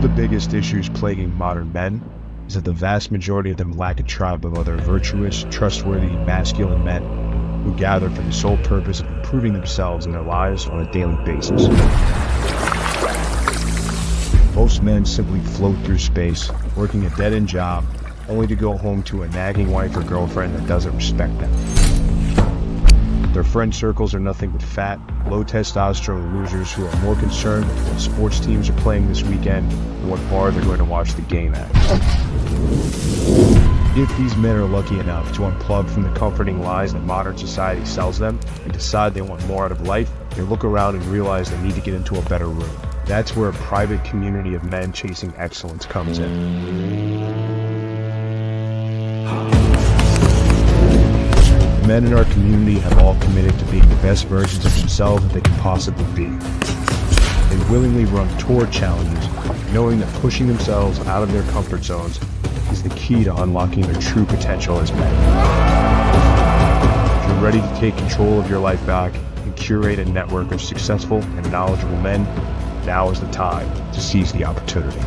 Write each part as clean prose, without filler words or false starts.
the biggest issues plaguing modern men is that the vast majority of them lack a tribe of other virtuous, trustworthy, masculine men who gather for the sole purpose of improving themselves and their lives on a daily basis. Most men simply float through space, working a dead-end job, only to go home to a nagging wife or girlfriend that doesn't respect them. Their friend circles are nothing but fat, low testosterone losers who are more concerned with what sports teams are playing this weekend and what bar they're going to watch the game at. If these men are lucky enough to unplug from the comforting lies that modern society sells them and decide they want more out of life, they look around and realize they need to get into a better room. That's where a private community of men chasing excellence comes in. Men in our community have all committed to being the best versions of themselves that they can possibly be. They willingly run toward challenges, knowing that pushing themselves out of their comfort zones is the key to unlocking their true potential as men. If you're ready to take control of your life back and curate a network of successful and knowledgeable men, now is the time to seize the opportunity.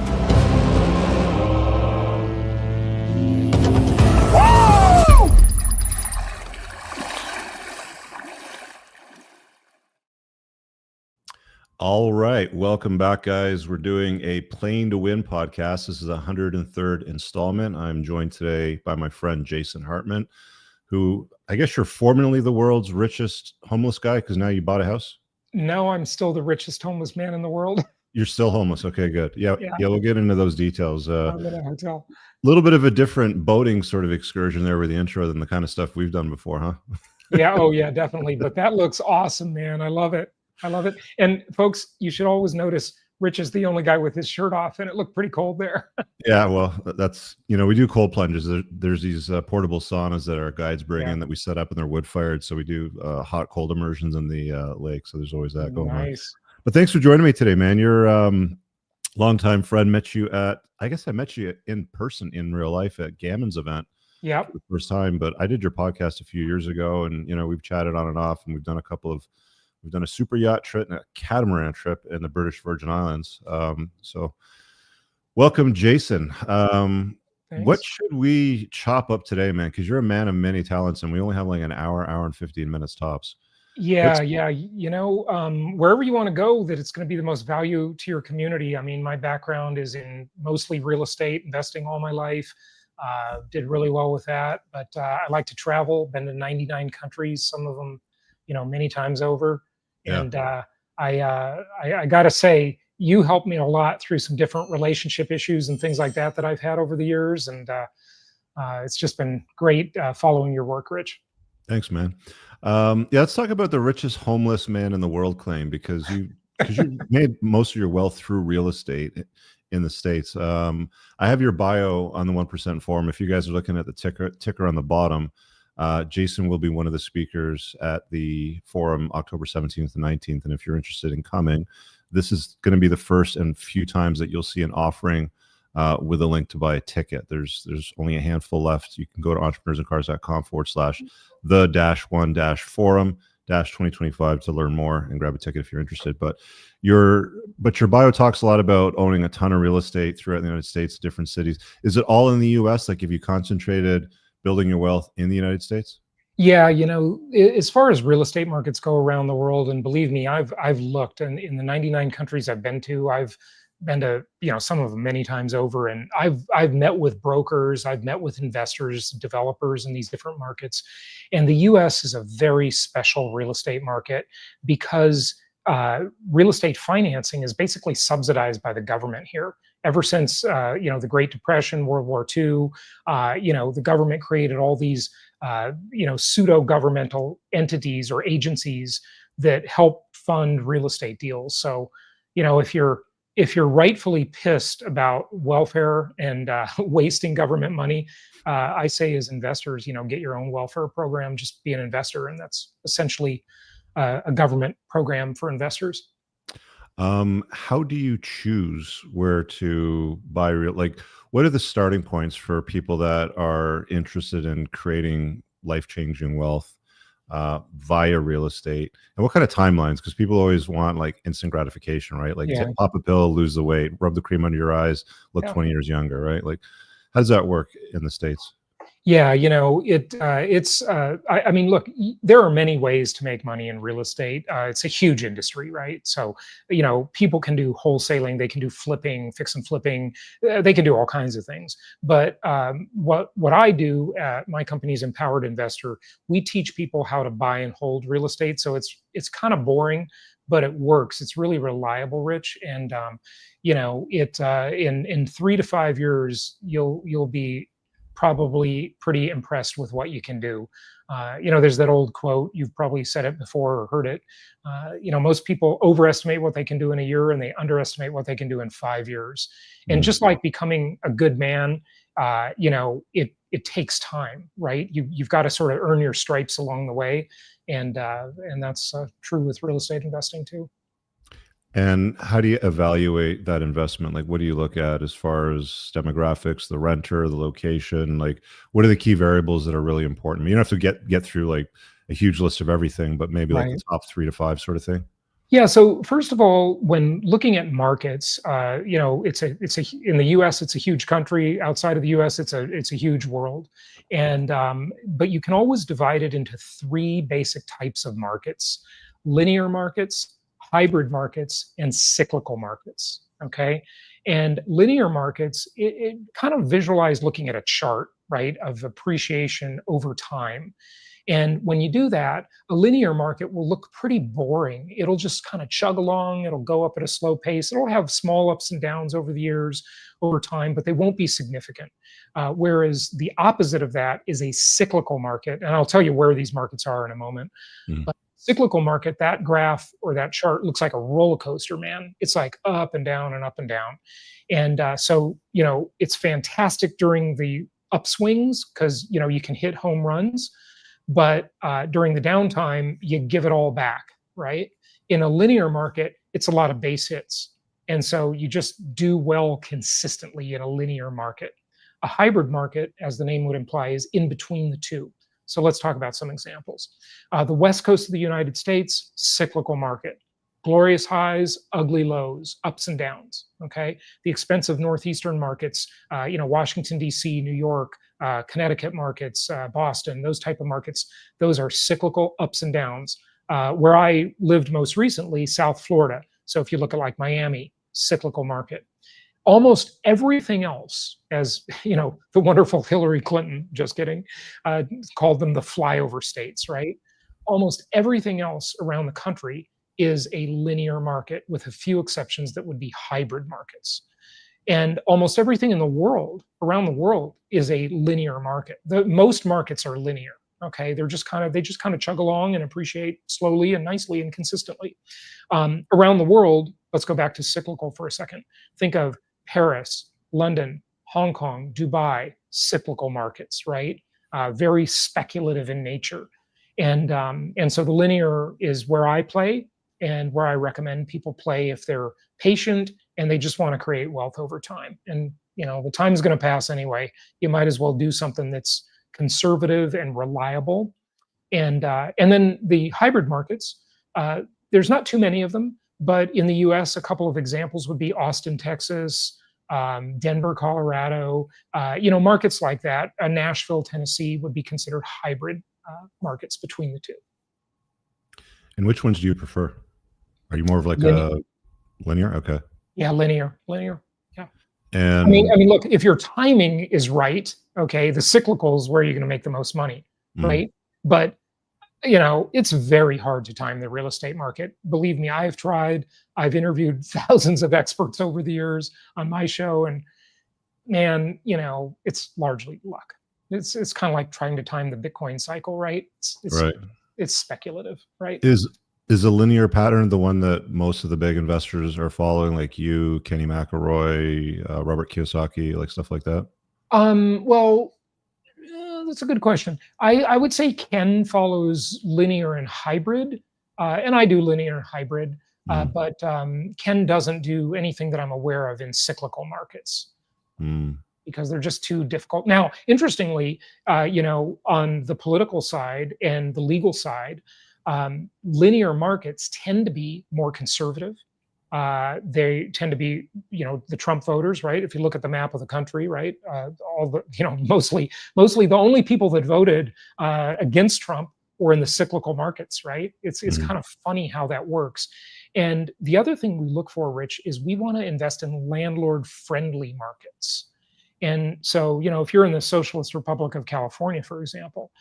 All right. Welcome back, guys. We're doing a Playing to Win podcast. This is the 103rd installment. I'm joined today by my friend Jason Hartman, who I guess you're formerly the world's richest homeless guy because now you bought a house? No, I'm still the richest homeless man in the world. You're still homeless. Okay, good. Yeah, we'll get into those details. I'm in a hotel. A little bit of a different boating sort of excursion there with the intro than the kind of stuff we've done before, huh? Yeah. Oh, yeah, definitely. But that looks awesome, man. I love it. I love it. And folks, you should always notice Rich is the only guy with his shirt off, and it looked pretty cold there. Yeah, well, that's, we do cold plunges. There's these portable saunas that our guides bring in that we set up, and they're wood fired. So we do hot, cold immersions in the lake. So there's always that going on. But thanks for joining me today, man. You're longtime friend. I met you in person in real life at Gammon's event. Yeah. For the first time, but I did your podcast a few years ago, and we've chatted on and off, and we've done a super yacht trip and a catamaran trip in the British Virgin Islands. So welcome, Jason. What should we chop up today, man? Because you're a man of many talents, and we only have like an hour and 15 minutes tops. Yeah. Wherever you want to go, that it's going to be the most value to your community. I mean, my background is in mostly real estate, investing all my life. Did really well with that, but I like to travel. Been to 99 countries, some of them, many times over. Yeah. And I got to say, you helped me a lot through some different relationship issues and things like that I've had over the years. And it's just been great following your work, Rich. Thanks, man. Let's talk about the richest homeless man in the world claim, because you made most of your wealth through real estate in the States. I have your bio on the 1% forum. If you guys are looking at the ticker on the bottom, Jason will be one of the speakers at the forum October 17th and 19th. And if you're interested in coming, this is going to be the first and few times that you'll see an offering with a link to buy a ticket. There's only a handful left. You can go to entrepreneursandcars.com/the-1-forum-2025 to learn more and grab a ticket if you're interested. But your bio talks a lot about owning a ton of real estate throughout the United States, different cities. Is it all in the US? Like, have you concentrated building your wealth in the United States? Yeah, as far as real estate markets go around the world, and believe me, I've looked, and in the 99 countries I've been to, I've been to some of them many times over, and I've met with brokers, I've met with investors, developers in these different markets, and the U.S. is a very special real estate market because real estate financing is basically subsidized by the government here. Ever since the Great Depression, World War II, the government created all these pseudo-governmental entities or agencies that help fund real estate deals. So, if you're rightfully pissed about welfare and wasting government money, I say as investors, get your own welfare program. Just be an investor, and that's essentially a government program for investors. How do you choose where to buy what are the starting points for people that are interested in creating life-changing wealth? via real estate, and what kind of timelines? Because people always want like instant gratification, right? Like Yeah. pop a pill, lose the weight, rub the cream under your eyes, look Yeah. 20 years younger, right? Like, how does that work in the States? Yeah, I mean, look, there are many ways to make money in real estate. It's a huge industry, right? So, people can do wholesaling, they can do flipping, fix and flipping, they can do all kinds of things. But what I do at my company's Empowered Investor, we teach people how to buy and hold real estate. So it's kind of boring, but it works. It's really reliable, Rich, and in 3 to 5 years, you'll be probably pretty impressed with what you can do. There's that old quote, you've probably said it before or heard it. Most people overestimate what they can do in a year and they underestimate what they can do in 5 years. And just like becoming a good man, it takes time, right? You've got to sort of earn your stripes along the way. And that's true with real estate investing too. And how do you evaluate that investment? Like, what do you look at as far as demographics, the renter, the location? Like, what are the key variables that are really important? You don't have to get through like a huge list of everything, but maybe like the top 3 to 5 sort of thing. Yeah. So first of all, when looking at markets, in the U.S. it's a huge country. Outside of the U.S. it's a huge world, and but you can always divide it into 3 basic types of markets: linear markets, hybrid markets, and cyclical markets. Okay. And linear markets, it kind of visualize looking at a chart, right, of appreciation over time. And when you do that, a linear market will look pretty boring. It'll just kind of chug along. It'll go up at a slow pace. It'll have small ups and downs over the years, over time, but they won't be significant. Whereas the opposite of that is a cyclical market. And I'll tell you where these markets are in a moment. But cyclical market, that graph or that chart looks like a roller coaster, man. It's like up and down and up and down. And so, it's fantastic during the upswings because, you can hit home runs. But during the downtime, you give it all back, right? In a linear market, it's a lot of base hits. And so you just do well consistently in a linear market. A hybrid market, as the name would imply, is in between the two. So let's talk about some examples. The West Coast of the United States, cyclical market. Glorious highs, ugly lows, ups and downs, okay? The expensive Northeastern markets, Washington, D.C., New York, Connecticut markets, Boston, those type of markets, those are cyclical ups and downs. Where I lived most recently, South Florida. So if you look at like Miami, cyclical market. Almost everything else, as the wonderful Hillary Clinton, just kidding, called them the flyover states, right? Almost everything else around the country is a linear market, with a few exceptions that would be hybrid markets. And almost everything in the world, around the world, is a linear market. Most markets are linear. Okay, they just kind of chug along and appreciate slowly and nicely and consistently. Around the world, let's go back to cyclical for a second. Think of Paris, London, Hong Kong, Dubai, cyclical markets, right? Very speculative in nature. And so the linear is where I play and where I recommend people play if they're patient and they just want to create wealth over time. And the time is going to pass anyway. You might as well do something that's conservative and reliable. And then the hybrid markets, there's not too many of them, but in the US, a couple of examples would be Austin, Texas, Denver, Colorado, markets like that. Nashville, Tennessee would be considered hybrid markets between the two. And which ones do you prefer? Are you more of like linear. a linear? Okay. Yeah, linear. Yeah. And I mean, look, if your timing is right, okay, the cyclical is where you're going to make the most money, right? But it's very hard to time the real estate market. Believe me, I've tried. I've interviewed thousands of experts over the years on my show, and man, it's largely luck. It's kind of like trying to time the Bitcoin cycle, right? right. It's speculative, right? Is a linear pattern the one that most of the big investors are following, like you, Kenny McElroy, Robert Kiyosaki, like stuff like that? Well, that's a good question. I would say Ken follows linear and hybrid, and I do linear and hybrid, but Ken doesn't do anything that I'm aware of in cyclical markets. because they're just too difficult. Now, interestingly, on the political side and the legal side, linear markets tend to be more conservative. They tend to be, the Trump voters, right? If you look at the map of the country, right, all the, mostly the only people that voted against Trump were in the cyclical markets, right? It's kind of funny how that works. And the other thing we look for, Rich, is we want to invest in landlord-friendly markets. And so, if you're in the Socialist Republic of California, for example,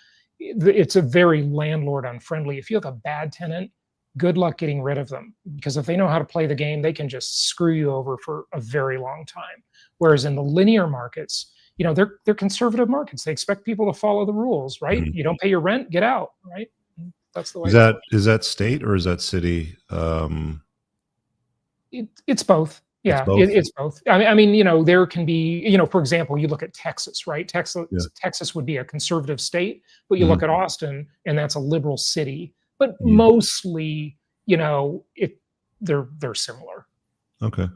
it's a very landlord-unfriendly. If you have a bad tenant, good luck getting rid of them, because if they know how to play the game, they can just screw you over for a very long time. Whereas in the linear markets, they're conservative markets. They expect people to follow the rules, right? You don't pay your rent, get out, right? That's the way. Is that state or is that city? It's both. Yeah, it's both. I mean, there can be, for example, you look at Texas, right? Texas would be a conservative state, but you look at Austin, and that's a liberal city. But mostly, they're similar. Okay.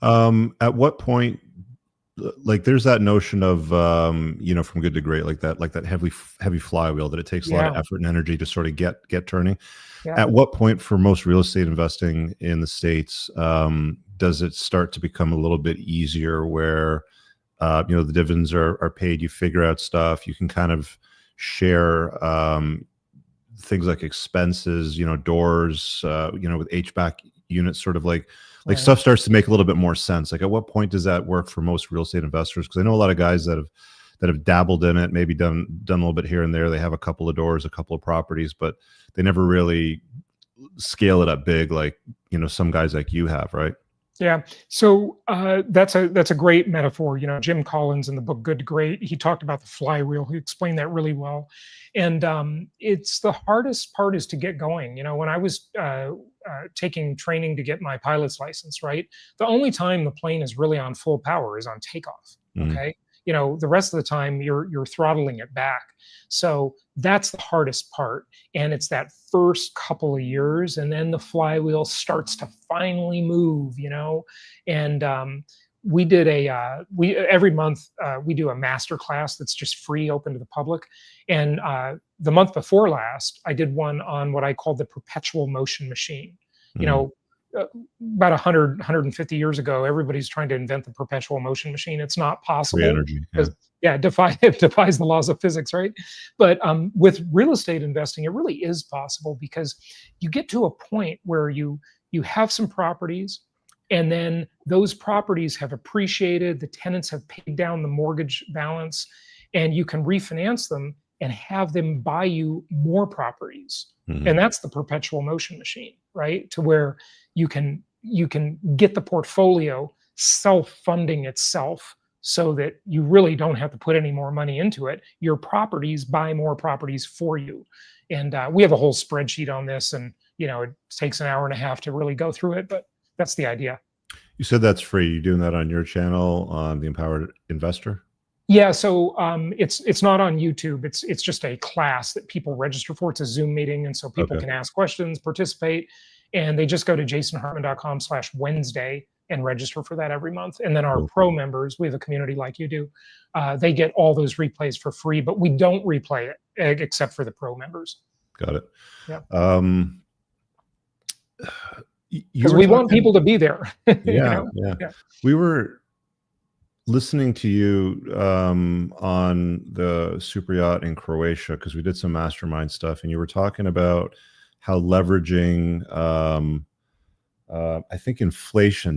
Yeah. At what point, like, there's that notion of from good to great, like that heavy flywheel that it takes a lot of effort and energy to sort of get turning. Yeah. At what point for most real estate investing in the States does it start to become a little bit easier where the dividends are paid, you figure out stuff, you can kind of share things like expenses, doors, with HVAC units, sort of like stuff starts to make a little bit more sense. Like, at what point does that work for most real estate investors? Because I know a lot of guys that have dabbled in it, maybe done a little bit here and there. They have a couple of doors, a couple of properties, but they never really scale it up big, like some guys like you have, right? Yeah. So that's a great metaphor. Jim Collins in the book Good to Great, he talked about the flywheel. He explained that really well. And it's the hardest part is to get going. When I was taking training to get my pilot's license, right? The only time the plane is really on full power is on takeoff. Okay. The rest of the time you're throttling it back. So that's the hardest part. And it's that first couple of years, and then the flywheel starts to finally move, and we did every month we do a master class that's just free, open to the public. And the month before last, I did one on what I called the perpetual motion machine. About 150 years ago, everybody's trying to invent the perpetual motion machine. It's not possible. Free energy. It defies the laws of physics, right? But with real estate investing, it really is possible, because you get to a point where you have some properties, and then those properties have appreciated, the tenants have paid down the mortgage balance, and you can refinance them and have them buy you more properties. And that's the perpetual motion machine, right? To where you can get the portfolio self-funding itself, so that you really don't have to put any more money into it. Your properties buy more properties for you. And we have a whole spreadsheet on this, and it takes an hour and a half to really go through it, but that's the idea. You said that's free. You're doing that on your channel, on the Empowered Investor? Yeah, so it's not on YouTube. It's just a class that people register for. It's a Zoom meeting, and so people can ask questions, participate, and they just go to jasonhartman.com/Wednesday and register for that every month. And then our pro members, we have a community like you do, they get all those replays for free, but we don't replay it except for the pro members. Got it. Yeah. Because we want people to be there. Yeah. We were listening to you on the super yacht in Croatia, because we did some mastermind stuff, and you were talking about how leveraging I think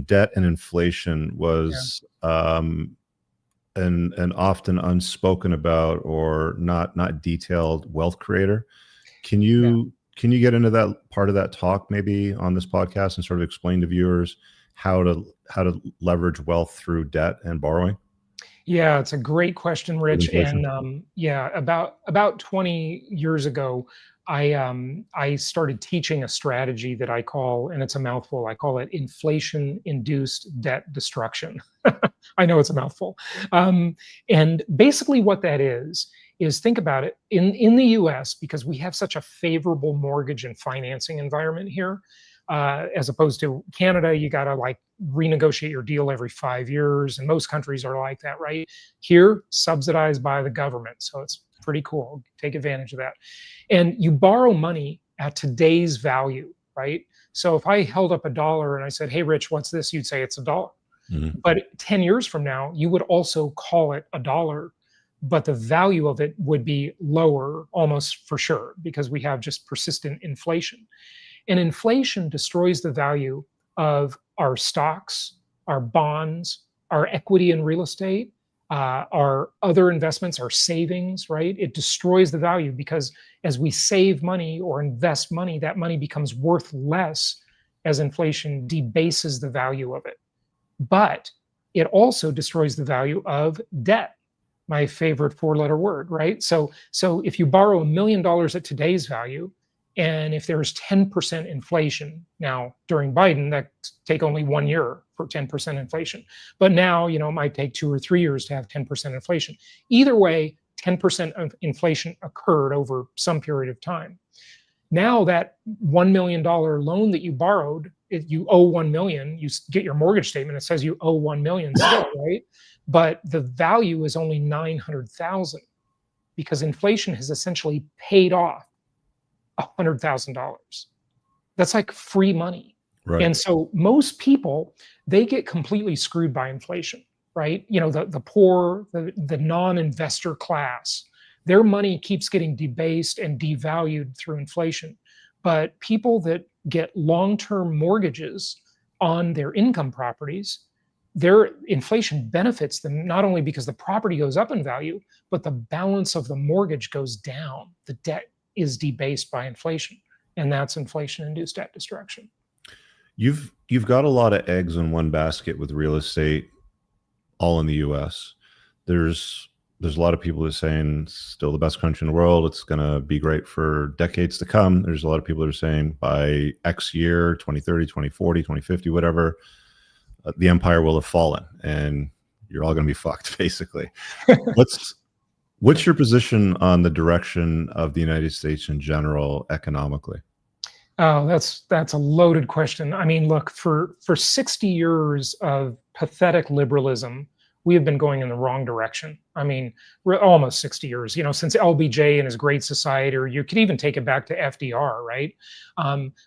debt and inflation was an often unspoken about or not detailed wealth creator. Can you get into that part of that talk maybe on this podcast and sort of explain to viewers how to leverage wealth through debt and borrowing? Yeah, it's a great question, Rich. And about 20 years ago, I started teaching a strategy that I call, and it's a mouthful, I call it inflation-induced debt destruction. I know it's a mouthful. And basically what that is think about it, in the US, because we have such a favorable mortgage and financing environment here, as opposed to Canada, you got to like renegotiate your deal every 5 years, and most countries are like that, right? Here, subsidized by the government, so it's pretty cool. Take advantage of that. And you borrow money at today's value, right? So if I held up $1 and I said, "Hey, Rich, what's this?" You'd say it's $1. But 10 years from now, you would also call it $1, but the value of it would be lower almost for sure, because we have just persistent inflation. And inflation destroys the value of our stocks, our bonds, our equity in real estate, our other investments, our savings, right? It destroys the value because as we save money or invest money, that money becomes worth less as inflation debases the value of it. But it also destroys the value of debt, my favorite four-letter word, right? So if you borrow $1 million at today's value, and if there's 10% inflation, now during Biden, that take only 1 year for 10% inflation. But now, it might take 2 or 3 years to have 10% inflation. Either way, 10% of inflation occurred over some period of time. Now that $1 million loan that you borrowed, if you owe 1 million, you get your mortgage statement, it says you owe 1 million still, right? But the value is only 900,000 because inflation has essentially paid off $100,000. That's like free money. Right. And so most people, they get completely screwed by inflation, right? The poor, the non-investor class, their money keeps getting debased and devalued through inflation. But people that get long-term mortgages on their income properties, their inflation benefits them not only because the property goes up in value, but the balance of the mortgage goes down. The debt is debased by inflation, and that's inflation-induced debt destruction. You've got a lot of eggs in one basket with real estate, all in the U.S. There's a lot of people that are saying it's still the best country in the world. It's going to be great for decades to come. There's a lot of people that are saying by X year, 2030, 2040, 2050, whatever, the empire will have fallen and you're all going to be fucked, basically. What's your position on the direction of the United States in general economically? Oh, that's a loaded question. I mean, look, for 60 years of pathetic liberalism, we have been going in the wrong direction. I mean, we're almost 60 years, since LBJ and his Great Society, or you could even take it back to FDR, right?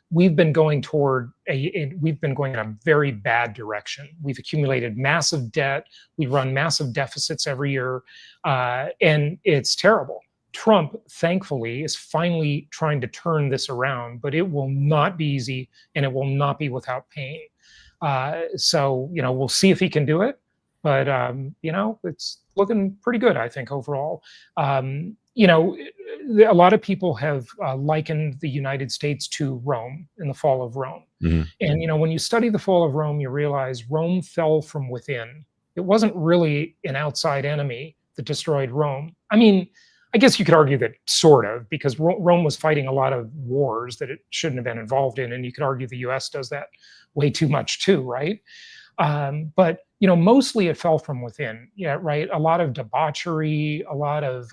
We've been going in a very bad direction. We've accumulated massive debt. We run massive deficits every year, and it's terrible. Trump, thankfully, is finally trying to turn this around, but it will not be easy, and it will not be without pain. So, we'll see if he can do it. But, it's looking pretty good, I think, overall. A lot of people have likened the United States to Rome in the fall of Rome. Mm-hmm. And, when you study the fall of Rome, you realize Rome fell from within. It wasn't really an outside enemy that destroyed Rome. I mean, I guess you could argue that sort of, because Rome was fighting a lot of wars that it shouldn't have been involved in. And you could argue the US does that way too much too, right? But mostly it fell from within. Yeah, right. A lot of debauchery, a lot of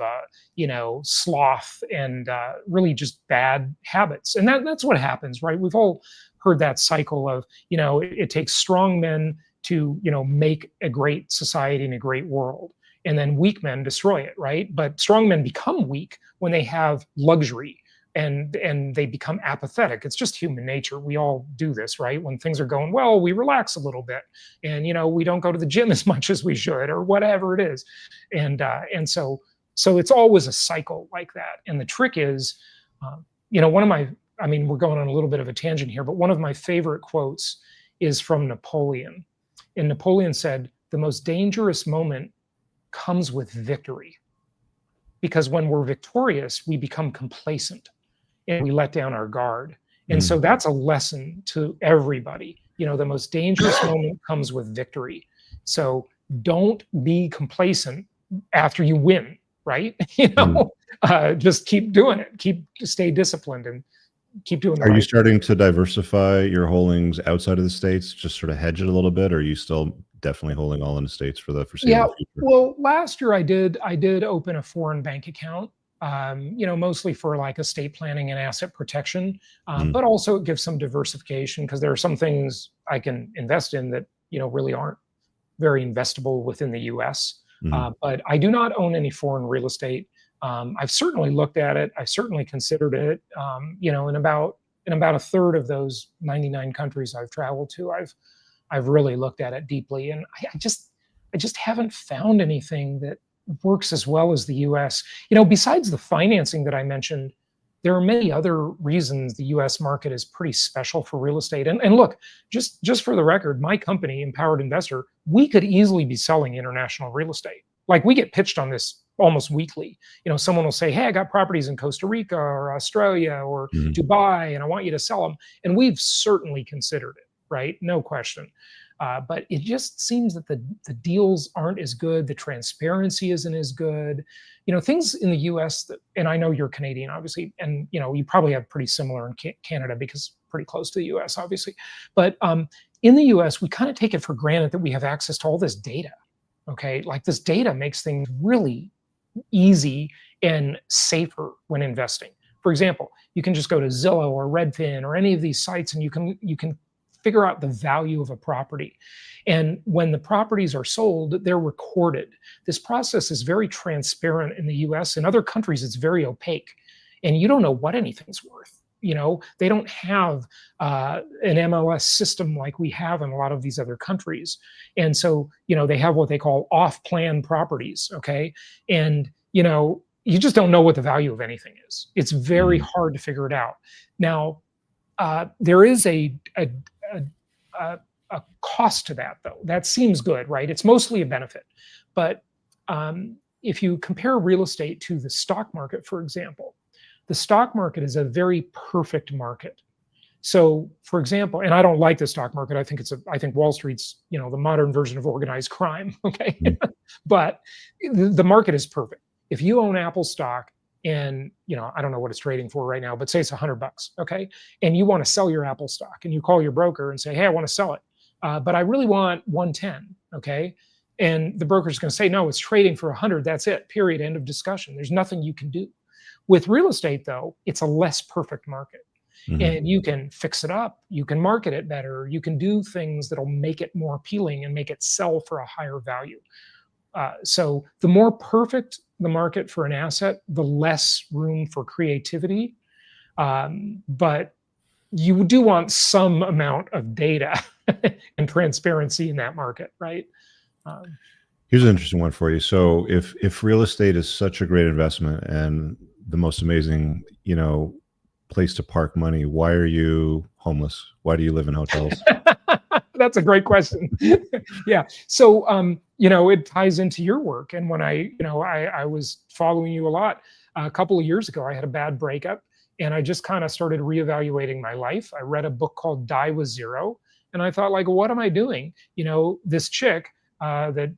sloth, and really just bad habits. And that's what happens, right? We've all heard that cycle of it takes strong men to make a great society and a great world, and then weak men destroy it, right? But strong men become weak when they have luxury. And they become apathetic. It's just human nature. We all do this, right? When things are going well, we relax a little bit, and we don't go to the gym as much as we should, or whatever it is, and so it's always a cycle like that. And the trick is, one of my, we're going on a little bit of a tangent here, but one of my favorite quotes is from Napoleon, and Napoleon said, "The most dangerous moment comes with victory, because when we're victorious, we become complacent." And we let down our guard. And so that's a lesson to everybody. The most dangerous moment comes with victory. So don't be complacent after you win, right? Just keep doing it. Stay disciplined and keep doing it. Are you starting to diversify your holdings outside of the States, just sort of hedge it a little bit? Or are you still definitely holding all in the States for the foreseeable future? Well, last year I did open a foreign bank account. mostly for like estate planning and asset protection. Mm. But also it gives some diversification because there are some things I can invest in that, really aren't very investable within the US. Mhm. But I do not own any foreign real estate. I've certainly looked at it. I certainly considered it. In about a third of those 99 countries I've traveled to, I've really looked at it deeply, and I just haven't found anything that works as well as the US. Besides the financing that I mentioned, there are many other reasons the US market is pretty special for real estate. And look, just for the record, my company, Empowered Investor, we could easily be selling international real estate. Like, we get pitched on this almost weekly. Someone will say, "Hey, I got properties in Costa Rica or Australia or Mhm. Dubai, and I want you to sell them." And we've certainly considered it, right? No question. But it just seems that the deals aren't as good. The transparency isn't as good. Things in the U.S. And I know you're Canadian, obviously, and you probably have pretty similar in Canada because pretty close to the U.S., obviously. But in the U.S., we kind of take it for granted that we have access to all this data. Okay, like, this data makes things really easy and safer when investing. For example, you can just go to Zillow or Redfin or any of these sites, and you can figure out the value of a property. And when the properties are sold, they're recorded. This process is very transparent in the US. In other countries, it's very opaque, and you don't know what anything's worth. They don't have an MLS system like we have in a lot of these other countries. And so, they have what they call off-plan properties. Okay. And, you just don't know what the value of anything is. It's very hard to figure it out. Now, there is a cost to that, though. That seems good, right? It's mostly a benefit. But if you compare real estate to the stock market, for example, the stock market is a very perfect market. So, for example, and I don't like the stock market. I think Wall Street's, the modern version of organized crime. Okay. But the market is perfect. If you own Apple stock, and I don't know what it's trading for right now, but say it's $100, okay, and you want to sell your Apple stock, and you call your broker and say, "Hey, I want to sell it, but I really want 110, okay," and the broker's going to say, "No, it's trading for 100. That's it. Period. End of discussion. There's nothing you can do." With real estate, though, it's a less perfect market, and you can fix it up. You can market it better. You can do things that'll make it more appealing and make it sell for a higher value. So the more perfect the market for an asset, the less room for creativity. But you do want some amount of data and transparency in that market, right? Here's an interesting one for you. So if real estate is such a great investment and the most amazing, place to park money, why are you homeless? Why do you live in hotels? That's a great question. Yeah. So, it ties into your work. And when I was following you a lot, a couple of years ago, I had a bad breakup, and I just kind of started reevaluating my life. I read a book called Die with Zero, and I thought, like, what am I doing? This chick that,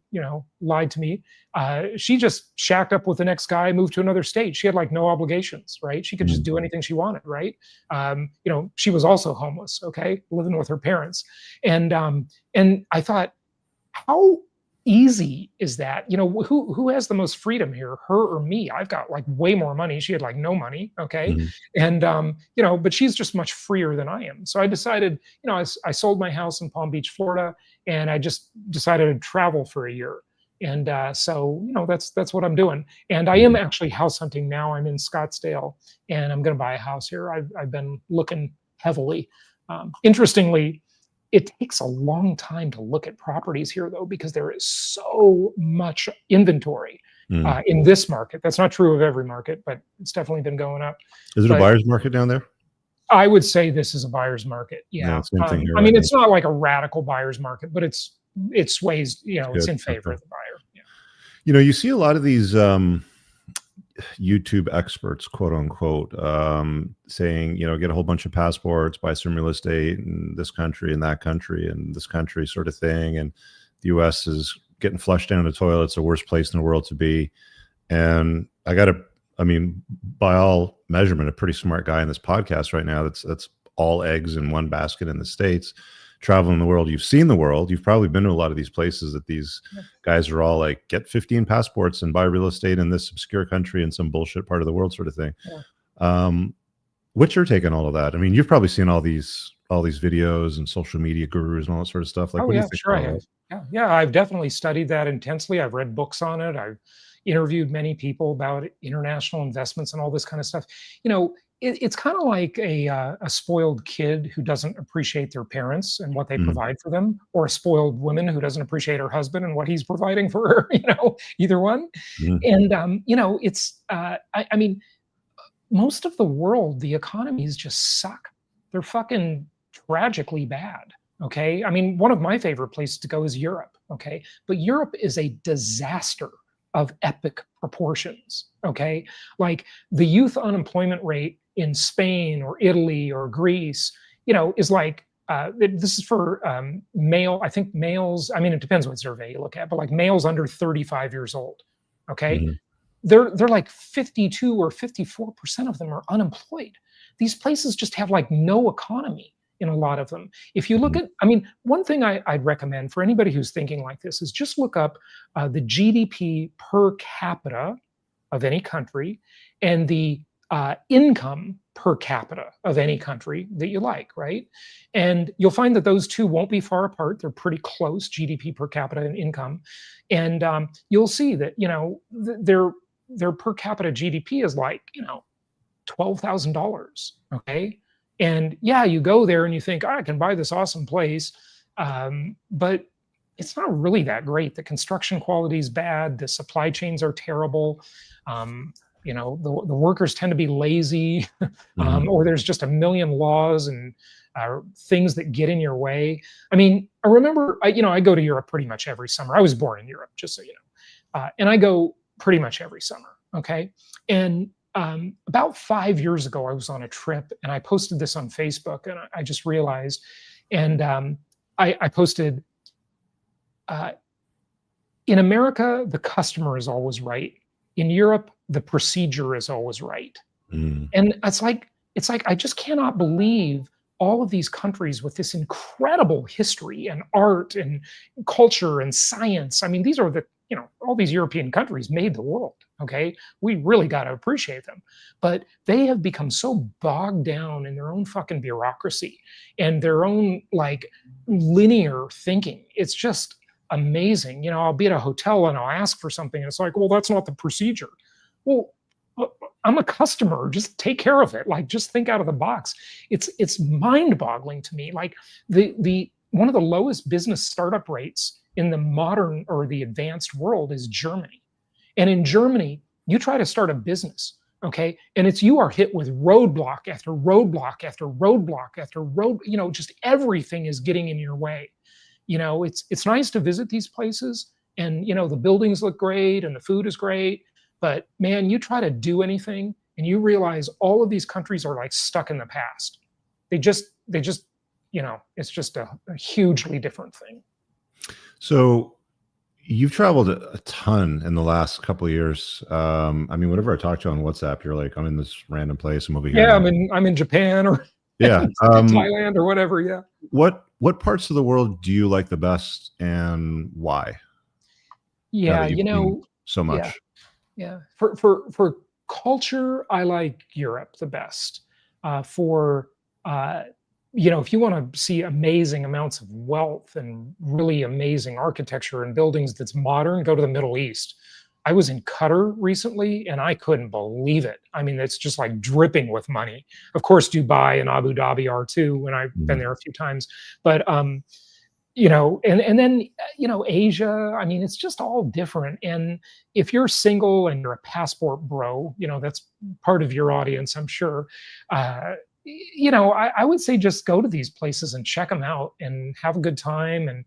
lied to me, she just shacked up with the next guy, moved to another state. She had like no obligations, right? She could just do anything she wanted, right? She was also homeless, okay, living with her parents. And I thought, how easy is that? Who has the most freedom here, her or me? I've got like way more money. She had like no money, okay? And but she's just much freer than I am. So I decided, I sold my house in Palm Beach, Florida, and I just decided to travel for a year. And so that's what I'm doing. And I am actually house hunting now. I'm in Scottsdale, and I'm going to buy a house here. I've been looking heavily. Interestingly, it takes a long time to look at properties here, though, because there is so much inventory in this market. That's not true of every market, but it's definitely been going up. Is it a buyer's market down there? I would say this is a buyer's market. Yeah. Same thing here, I mean, it's not like a radical buyer's market, but it sways, it's in favor of the buyer. Yeah. You see a lot of these YouTube experts, quote unquote, saying, get a whole bunch of passports, buy some real estate in this country and that country and this country sort of thing. And the US is getting flushed down the toilet. It's the worst place in the world to be. And by all measurement, a pretty smart guy in this podcast right now, that's all eggs in one basket in the States, traveling the world, you've seen the world, you've probably been to a lot of these places that these Yeah. guys are all like, get 15 passports and buy real estate in this obscure country in some bullshit part of the world sort of thing. Yeah. What's your take on all of that? I mean, you've probably seen all these videos and social media gurus and all that sort of stuff. Like, Oh what do you yeah, think sure I about all have. that? Yeah, I've definitely studied that intensely. I've read books on it. I've interviewed many people about international investments and all this kind of stuff. You know, it's kind of like a spoiled kid who doesn't appreciate their parents and what they Mhm. provide for them, or a spoiled woman who doesn't appreciate her husband and what he's providing for her. You know, either one. Mhm. And you know, it's I mean, most of the world, the economies just suck. They're fucking tragically bad. Okay. I mean, one of my favorite places to go is Europe. Okay. But Europe is a disaster of epic proportions. Okay. Like the youth unemployment rate in Spain or Italy or Greece, you know, is like, this is for male, I think males, I mean, it depends what survey you look at, but like males under 35 years old. Okay. Mhm. They're like 52 or 54% of them are unemployed. These places just have like no economy in a lot of them. If you look Mhm. at, I mean, one thing I'd recommend for anybody who's thinking like this is just look up the GDP per capita of any country and the income per capita of any country that you like, right? And you'll find that those two won't be far apart. They're pretty close, GDP per capita and income. And you'll see that, you know, their per capita GDP is like, you know, $12,000. Okay. And yeah, you go there and you think, oh, I can buy this awesome place. But it's not really that great. The construction quality is bad. The supply chains are terrible. Um, you know, the workers tend to be lazy, Mhm. or there's just a million laws and things that get in your way. I mean, I remember, you know, I go to Europe pretty much every summer. I was born in Europe, just so you know. And I go pretty much every summer. Okay. And about 5 years ago, I was on a trip and I posted this on Facebook and I just realized, and I posted, uh, in America, the customer is always right. In Europe, the procedure is always right. Mhm. And it's like I just cannot believe all of these countries with this incredible history and art and culture and science. I mean, these are the, you know, all these European countries made the world. Okay. We really got to appreciate them. But they have become so bogged down in their own fucking bureaucracy and their own like linear thinking. It's just amazing. You know, I'll be at a hotel and I'll ask for something and it's like, well, that's not the procedure. Well, I'm a customer. Just take care of it. Like, just think out of the box. It's mind-boggling to me. Like the one of the lowest business startup rates in the modern or the advanced world is Germany. And in Germany, you try to start a business, okay, and it's you are hit with roadblock after roadblock after roadblock after road. You know, just everything is getting in your way. You know, it's nice to visit these places, and you know the buildings look great and the food is great, but man, you try to do anything and you realize all of these countries are like stuck in the past. They just, you know, it's just a hugely different thing. So you've traveled a ton in the last couple of years. I mean, whenever I talk to you on WhatsApp, you're like, I'm in this random place. I'm over here Yeah, now. I'm in Japan or Yeah. Thailand or whatever. Yeah. What parts of the world do you like the best and why? Now Yeah, that you've you seen know, so yeah, much. yeah. For culture, I like Europe the best. For you know, if you want to see amazing amounts of wealth and really amazing architecture and buildings that's modern, go to the Middle East. I was in Qatar recently and I couldn't believe it. I mean, it's just like dripping with money. Of course, Dubai and Abu Dhabi are too, and I've been Mhm. there a few times. But you know, and then you know, Asia, I mean, it's just all different. And if you're single and you're a passport bro, you know, that's part of your audience, I'm sure. You know, I would say just go to these places and check them out and have a good time. And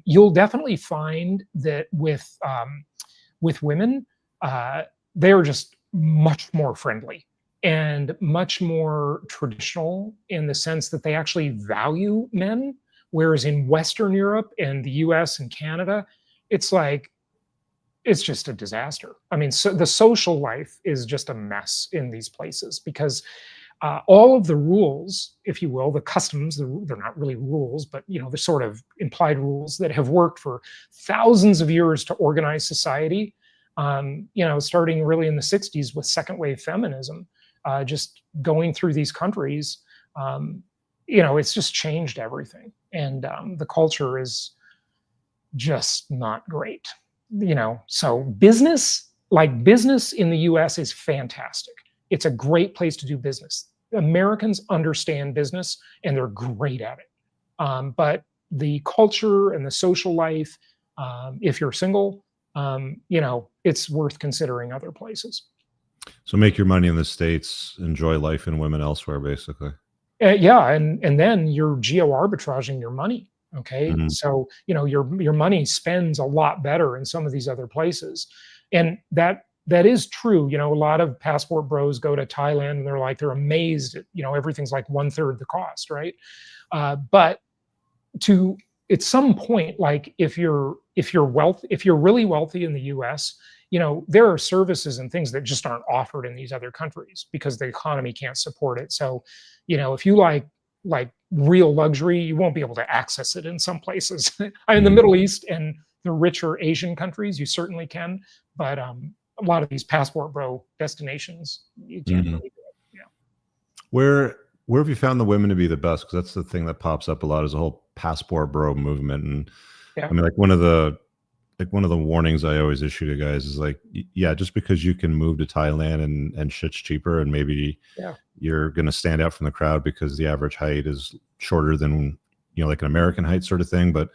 you'll definitely find that with women, they're just much more friendly and much more traditional in the sense that they actually value men. Whereas in Western Europe and the US and Canada, it's like, it's just a disaster. I mean, so the social life is just a mess in these places because All of the rules, if you will, the customs, they're not really rules, but they're sort of implied rules that have worked for thousands of years to organize society. Starting really in the 60s with second wave feminism, just going through these countries, it's just changed everything. And the culture is just not great. So business in the US is fantastic. It's a great place to do business. Americans understand business and they're great at it. But the culture and the social life, if you're single, it's worth considering other places. So make your money in the States, enjoy life and women elsewhere, basically. Yeah, and then you're geo arbitraging your money. Okay, so your money spends a lot better in some of these other places, and that is true. A lot of passport bros go to Thailand and they're amazed at, everything's like 1/3 the cost, right? But at some point, like if you're really wealthy in the US, there are services and things that just aren't offered in these other countries because the economy can't support it. So, if you like real luxury, you won't be able to access it in some places. In the Middle East and the richer Asian countries, you certainly can, but a lot of these passport bro destinations, you can't really do it. Yeah. Where have you found the women to be the best? Because that's the thing that pops up a lot, is the whole passport bro movement. And I mean, one of the warnings I always issue to guys is just because you can move to Thailand and shit's cheaper, and maybe you're going to stand out from the crowd because the average height is shorter than like an American height sort of thing, but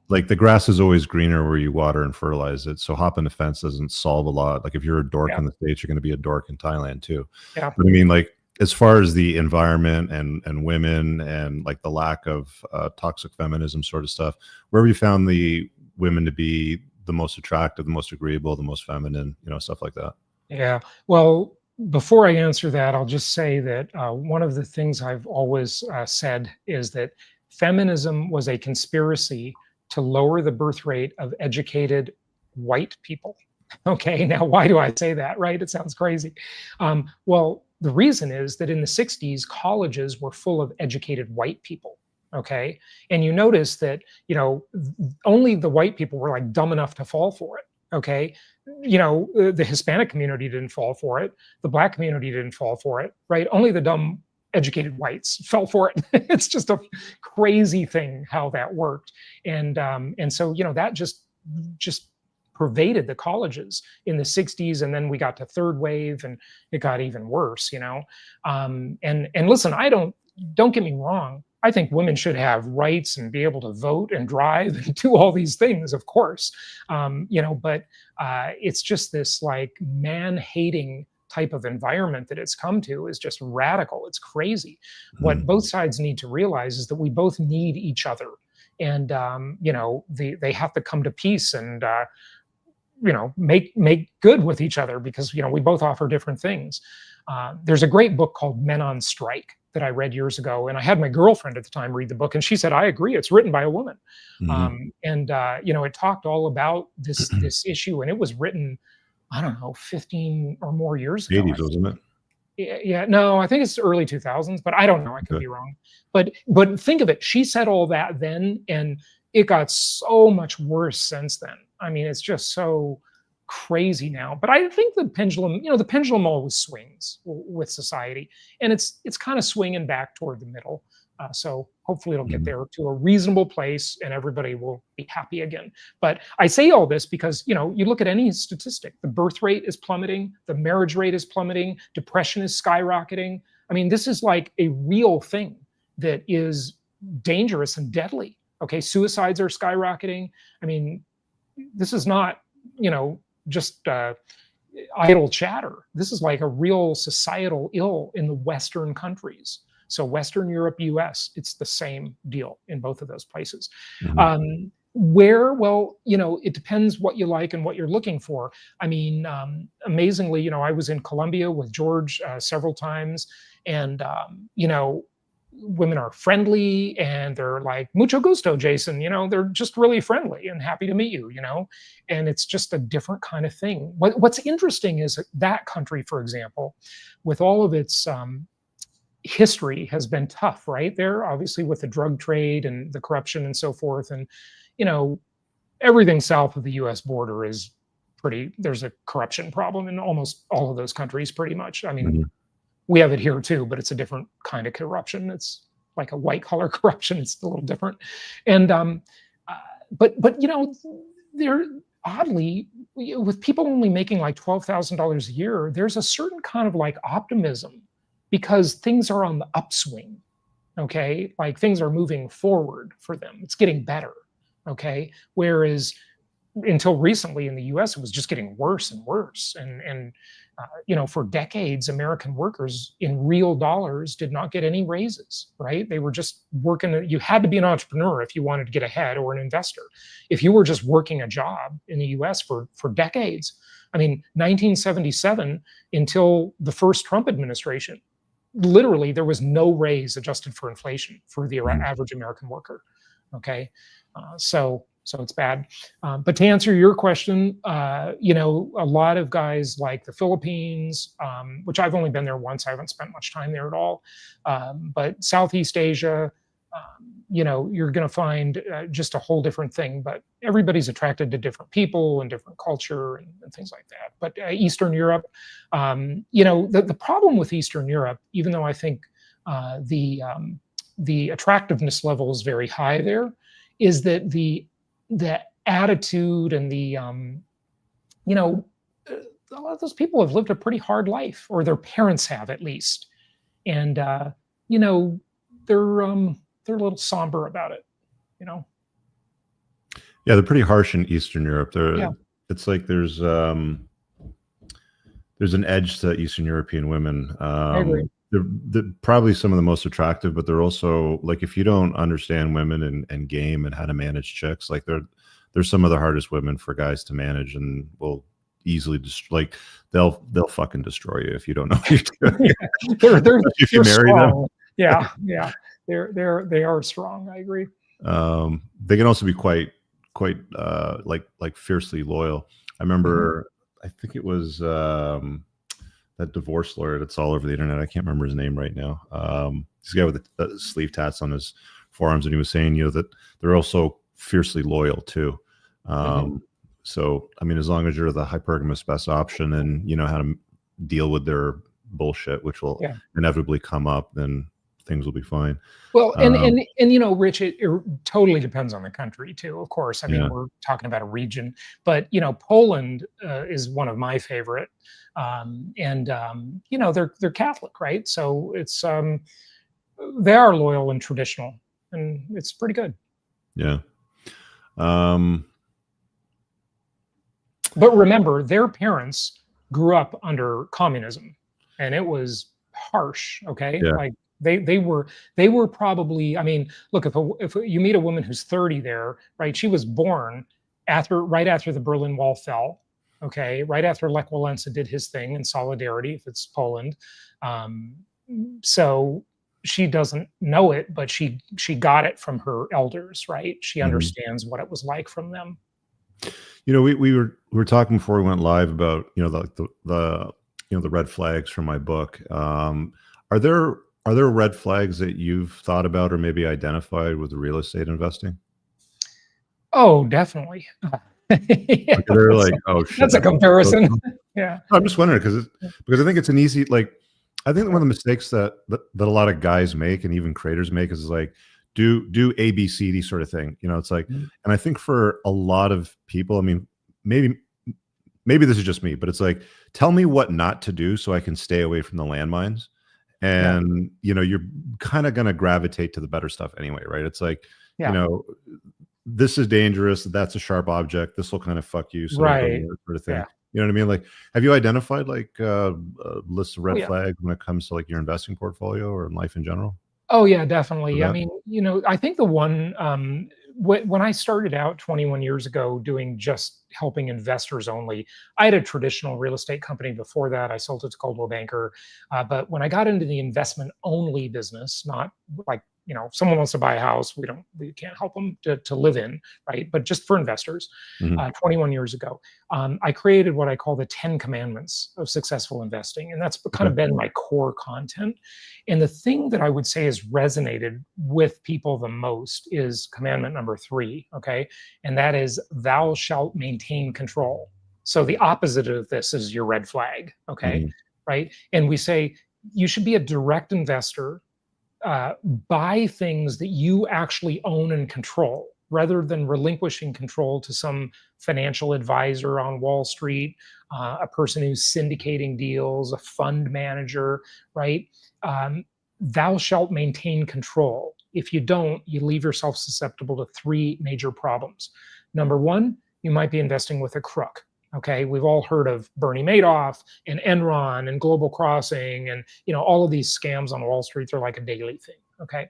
like the grass is always greener where you water and fertilize it. So hopping the fence doesn't solve a lot. Like if you're a dork in the States, you're going to be a dork in Thailand too. But I mean, as far as the environment and women and the lack of toxic feminism sort of stuff, where have you found the women to be the most attractive, the most agreeable, the most feminine, stuff like that? Yeah. Well, before I answer that, I'll just say that one of the things I've always said is that feminism was a conspiracy to lower the birth rate of educated white people. Okay, now why do I say that, right? It sounds crazy. Well, the reason is that in the 60s, colleges were full of educated white people. Okay, and you notice that only the white people were dumb enough to fall for it. Okay, the Hispanic community didn't fall for it, the Black community didn't fall for it, right? Only the dumb educated whites fell for it. It's just a crazy thing how that worked, and so that just pervaded the colleges in the 60s, and then we got to third wave and it got even worse. And listen, don't get me wrong, I think women should have rights and be able to vote and drive and do all these things, of course. But it's just this man-hating type of environment that it's come to is just radical. It's crazy. What both sides need to realize is that we both need each other, and they have to come to peace and make good with each other, because we both offer different things. There's a great book called Men on Strike that I read years ago, and I had my girlfriend at the time read the book, and she said, I agree, it's written by a woman. It talked all about this issue, and it was written, I don't know, 15 or more years ago. 80s, wasn't it? Yeah, no, I think it's early 2000s, but I don't know, I could be wrong. But think of it, she said all that then, and it got so much worse since then. I mean, it's just so crazy now. But I think the pendulum always swings with society, and it's kind of swinging back toward the middle. So hopefully it'll get there to a reasonable place and everybody will be happy again. But I say all this because, you look at any statistic, the birth rate is plummeting, the marriage rate is plummeting, depression is skyrocketing. I mean, this is like a real thing that is dangerous and deadly. Okay, suicides are skyrocketing. I mean, this is not, just idle chatter. This is like a real societal ill in the Western countries. So Western Europe, US, it's the same deal in both of those places. Where? Well, it depends what you like and what you're looking for. I mean, amazingly, I was in Colombia with George several times, and, women are friendly and they're like, mucho gusto, Jason, they're just really friendly and happy to meet you, and it's just a different kind of thing. What's interesting is that country, for example, with all of its history has been tough, right? There, obviously, with the drug trade and the corruption and so forth, and everything south of the U.S. border is there's a corruption problem in almost all of those countries, pretty much. I mean, we have it here too, but it's a different kind of corruption. It's like a white collar corruption. It's a little different. And but they're oddly, with people only making like $12,000 a year, there's a certain kind of like optimism because things are on the upswing. Okay, like things are moving forward for them. It's getting better. Okay, whereas until recently in the U.S. it was just getting worse and worse, and for decades American workers in real dollars did not get any raises, right? They were just working. You had to be an entrepreneur if you wanted to get ahead, or an investor. If you were just working a job in the U.S. for decades, I mean 1977 until the first Trump administration, literally there was no raise adjusted for inflation for the average American worker. Okay, so it's bad. But to answer your question, a lot of guys like the Philippines, which I've only been there once, I haven't spent much time there at all. But Southeast Asia, you're going to find just a whole different thing. But everybody's attracted to different people and different culture and things like that. But Eastern Europe, the problem with Eastern Europe, even though I think the attractiveness level is very high there, is that the attitude and a lot of those people have lived a pretty hard life, or their parents have at least, and they're a little somber about it. Yeah, they're pretty harsh in Eastern Europe. It's like there's an edge to Eastern European women. I agree. They're probably some of the most attractive, but they're also like, if you don't understand women and game and how to manage chicks, like they're some of the hardest women for guys to manage, and will easily they'll fucking destroy you if you don't know what you're doing. they're if you marry strong. them. Yeah. They are strong. I agree. They can also be quite like fiercely loyal. I remember, I think it was that divorce lawyer that's all over the internet. I can't remember his name right now. This guy with the sleeve tats on his forearms, and he was saying, that they're also fiercely loyal too. So, I mean, as long as you're the hypergamous best option and you know how to deal with their bullshit, which will inevitably come up, then things will be fine. Well, and Rich, it totally depends on the country too, of course. I mean, we're talking about a region, but Poland is one of my favorite, and they're Catholic, right? So it's they are loyal and traditional, and it's pretty good. Yeah. But remember, their parents grew up under communism, and it was harsh. Okay, like they were probably. I mean, look, if you meet a woman who's 30 there, right? She was born right after the Berlin Wall fell. Okay, right after Lech Walesa did his thing in solidarity, if it's Poland. So she doesn't know it, but she got it from her elders, right? She understands what it was like from them. We were talking before we went live about the red flags from my book. Are there red flags that you've thought about or maybe identified with real estate investing? Oh, definitely. Yeah, they're like, oh shit, that's a comparison. Yeah, I'm just wondering because I think it's an easy, like, I think one of the mistakes that a lot of guys make and even creators make is like do A, B, C, D sort of thing. It's like, and I think for a lot of people, I mean, maybe this is just me, but it's like, tell me what not to do so I can stay away from the landmines. And you're kind of going to gravitate to the better stuff anyway, right? It's like, this is dangerous. That's a sharp object. This will kind of fuck you. So right. Sort of thing. Yeah. You know what I mean? Like, have you identified like a list of red flags when it comes to like your investing portfolio or in life in general? Oh yeah, definitely. I mean, I think the one when I started out 21 years ago doing just helping investors only, I had a traditional real estate company before that. I sold it to Coldwell Banker. But when I got into the investment only business, not like if someone wants to buy a house, we can't help them to live in, right? But just for investors, 21 years ago, I created what I call the 10 commandments of successful investing. And that's kind of been my core content. And the thing that I would say has resonated with people the most is commandment number 3, okay? And that is, thou shalt maintain control. So the opposite of this is your red flag, okay? Right? And we say you should be a direct investor, buy things that you actually own and control, rather than relinquishing control to some financial advisor on Wall Street, a person who's syndicating deals, a fund manager, right? Thou shalt maintain control. If you don't, you leave yourself susceptible to 3 major problems. Number 1, you might be investing with a crook. Okay, we've all heard of Bernie Madoff and Enron and Global Crossing, and all of these scams on Wall Street are like a daily thing. Okay,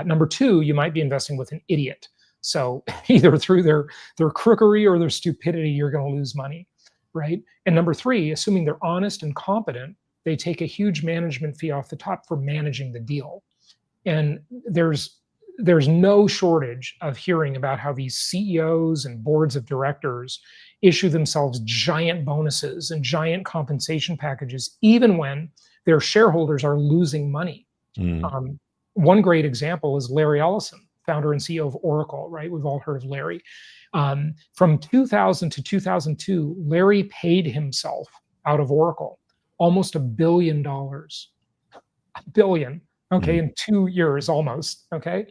number 2, you might be investing with an idiot. So either through their crookery or their stupidity, you're going to lose money, right? And number 3, assuming they're honest and competent, they take a huge management fee off the top for managing the deal. And there's no shortage of hearing about how these CEOs and boards of directors issue themselves giant bonuses and giant compensation packages, even when their shareholders are losing money. One great example is Larry Ellison, founder and CEO of Oracle, right? We've all heard of Larry. From 2000 to 2002, Larry paid himself out of Oracle almost $1 billion. $1 billion, okay, in 2 years almost, okay?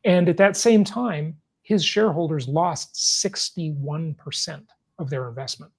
And at that same time, his shareholders lost 61% of their investment.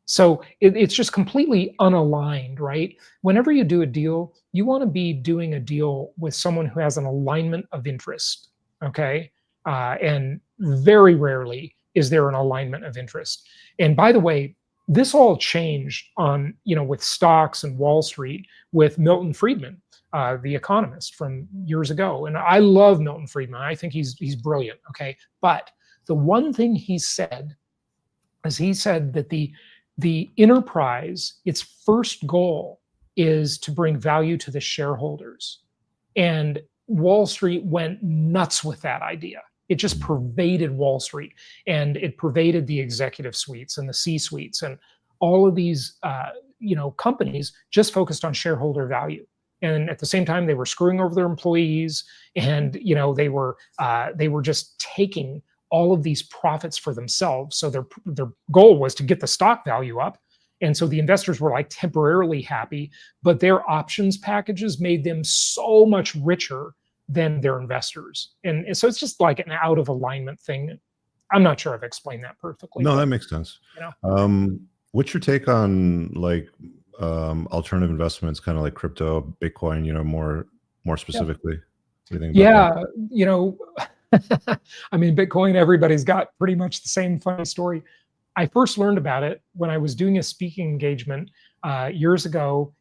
So it's just completely unaligned, right? Whenever you do a deal, you want to be doing a deal with someone who has an alignment of interest, okay? And very rarely is there an alignment of interest. And by the way, this all changed on, with stocks and Wall Street with Milton Friedman, the economist from years ago. And I love Milton Friedman. I think he's brilliant, okay? But the one thing he said is he said that the enterprise, its first goal is to bring value to the shareholders. And Wall Street went nuts with that idea. It just pervaded Wall Street, and it pervaded the executive suites and the C-suites, and all of these companies just focused on shareholder value. And at the same time, they were screwing over their employees, and they were just taking all of these profits for themselves. So their goal was to get the stock value up. And so the investors were like temporarily happy, but their options packages made them so much richer than their investors. And so it's just like an out of alignment thing. I'm not sure I've explained that perfectly. No, that makes sense. What's your take on alternative investments, kind of like crypto, Bitcoin, more specifically? What do you think about that? I mean, Bitcoin, everybody's got pretty much the same funny story. I first learned about it when I was doing a speaking engagement years ago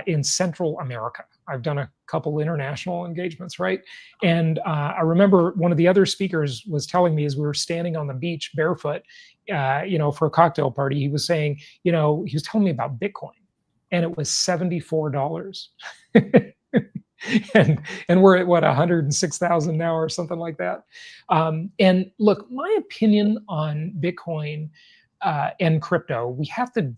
in Central America. I've done a couple international engagements, right? And I remember one of the other speakers was telling me as we were standing on the beach barefoot, for a cocktail party, he was saying, he was telling me about Bitcoin, and it was $74. and we're at what, 106,000 now or something like that. And look, my opinion on Bitcoin and crypto, we have to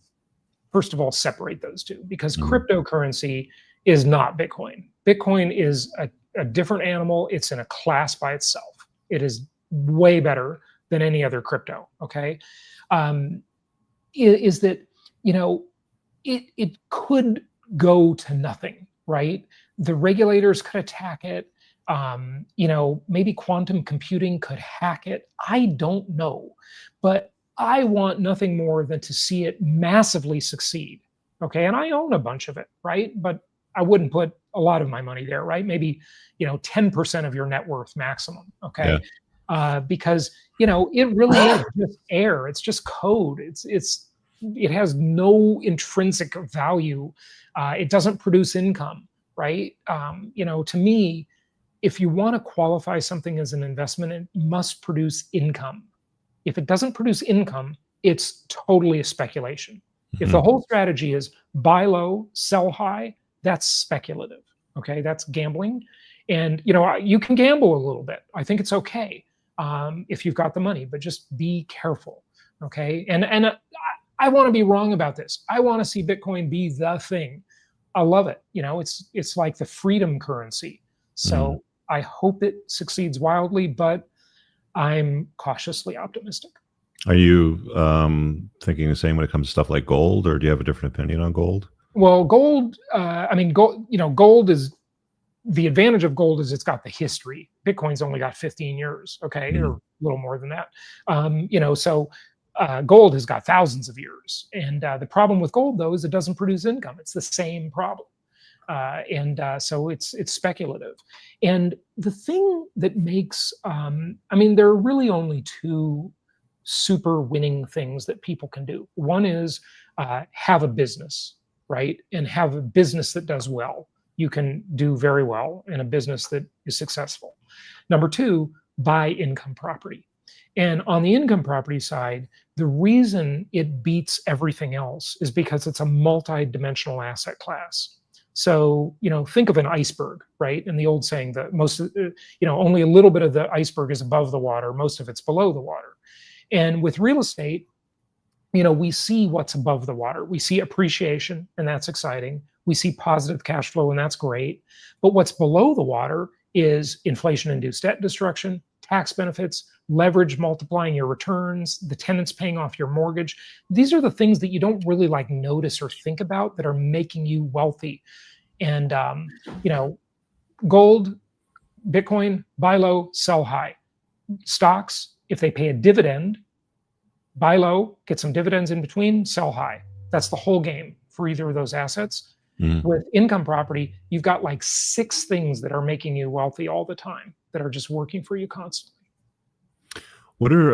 first of all separate those two, because cryptocurrency is not Bitcoin. Bitcoin is a different animal. It's in a class by itself. It is way better than any other crypto. Okay, is that it could go to nothing, right? The regulators could attack it. Maybe quantum computing could hack it. I don't know, but I want nothing more than to see it massively succeed. Okay, and I own a bunch of it, right? But I wouldn't put a lot of my money there, right? Maybe 10% of your net worth maximum. Okay, because it really is just air. It's just code. It has no intrinsic value. It doesn't produce income. Right? To me, if you want to qualify something as an investment, it must produce income. If it doesn't produce income, it's totally a speculation. If the whole strategy is buy low, sell high, that's speculative. Okay, that's gambling. And, you know, you can gamble a little bit. I think it's okay if you've got the money, but just be careful. Okay. And I want to be wrong about this. I want to see Bitcoin be the thing. I love it. You know, it's like the freedom currency. So I hope it succeeds wildly, but I'm cautiously optimistic. Are you thinking the same when it comes to stuff like gold, or do you have a different opinion on gold? Well, gold, I mean, gold, you know, gold is, the advantage of gold is it's got the history. Bitcoin's only got 15 years, okay, or a little more than that. You know, so gold has got thousands of years. And the problem with gold, though, is it doesn't produce income. It's the same problem. So it's speculative. And the thing that makes, I mean, there are really only two super winning things that people can do. One is have a business, right? And have a business that does well. You can do very well in a business that is successful. Number two, buy income property. And on the income property side, the reason it beats everything else is because it's a multi-dimensional asset class. So, you know, think of an iceberg, right? And the old saying that most, you know, only a little bit of the iceberg is above the water, most of it's below the water. And with real estate, you know, we see what's above the water. We see appreciation, and that's exciting. We see positive cash flow, and that's great. But what's below the water is inflation-induced debt destruction, tax benefits, leverage multiplying your returns, the tenants paying off your mortgage. These are the things that you don't really like notice or think about that are making you wealthy. And, you know, gold, Bitcoin, buy low, sell high. Stocks, if they pay a dividend, buy low, get some dividends in between, sell high. That's the whole game for either of those assets. With income property, you've got like 6 things that are making you wealthy all the time that are just working for you constantly. What are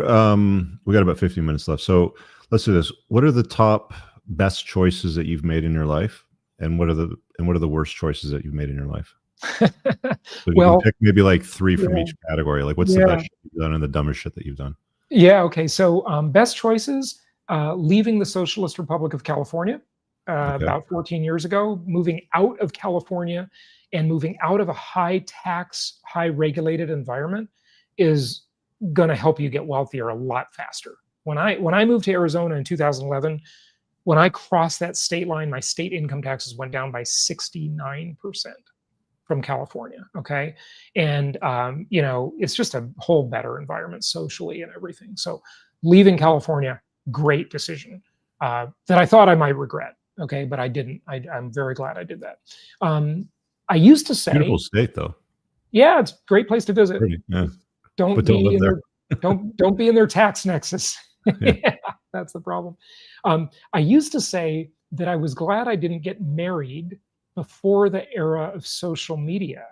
we got about 15 minutes left, so let's do this. What are the top best choices that you've made in your life, and what are the worst choices that you've made in your life? So you can pick maybe like 3 from each category. Like, what's the best shit you've done and the dumbest shit that you've done? Yeah. Okay. So best choices: leaving the Socialist Republic of California about 14 years ago, moving out of California and moving out of a high tax, high regulated environment is going to help you get wealthier a lot faster. When I moved to Arizona in 2011, when I crossed that state line, my state income taxes went down by 69% from California. Okay. And, you know, it's just a whole better environment socially and everything. So leaving California, great decision that I thought I might regret. Okay. But I didn't. I'm very glad I did that. I used to say, beautiful state though. Yeah. It's a great place to visit. Pretty, yeah. Don't be in their, don't be in their tax nexus. Yeah, that's the problem. I used to say that I was glad I didn't get married before the era of social media.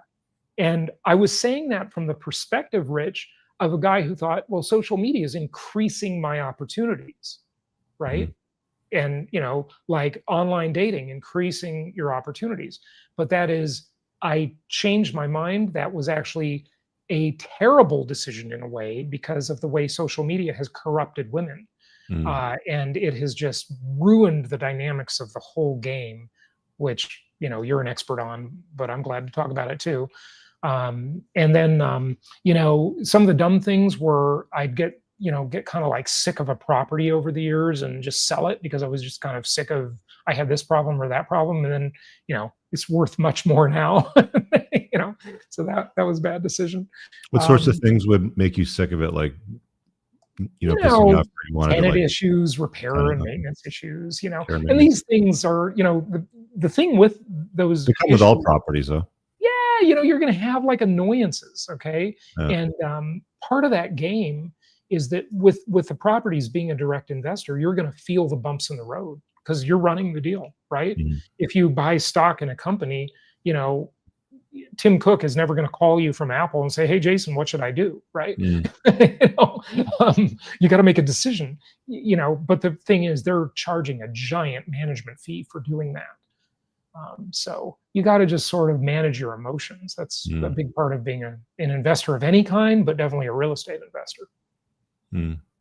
And I was saying that from the perspective, Rich, of a guy who thought, well, social media is increasing my opportunities, right? And, you know, like online dating, increasing your opportunities. But that is, I changed my mind. That was actually a terrible decision in a way because of the way social media has corrupted women. And it has just ruined the dynamics of the whole game, which, you know, you're an expert on, but I'm glad to talk about it too. And then, you know, some of the dumb things were I'd get kind of like sick of a property over the years and just sell it because I was just kind of sick of, I had this problem or that problem. And then, you know, it's worth much more now, you know, so that was a bad decision. What sorts of things would make you sick of it? Like, you know, pissing you off, you wanted tenant to, like, issues, repair and maintenance issues, you know, and these things are, you know, the thing with those, they come with all properties though. Yeah. You know, you're going to have like annoyances. Okay. And part of that game is that with the properties, being a direct investor, you're going to feel the bumps in the road because you're running the deal, right? If you buy stock in a company, you know, Tim Cook is never going to call you from Apple and say, hey, Jason, what should I do? Right. You know, you got to make a decision, you know, but the thing is they're charging a giant management fee for doing that. So you got to just sort of manage your emotions. That's a big part of being an investor of any kind, but definitely a real estate investor.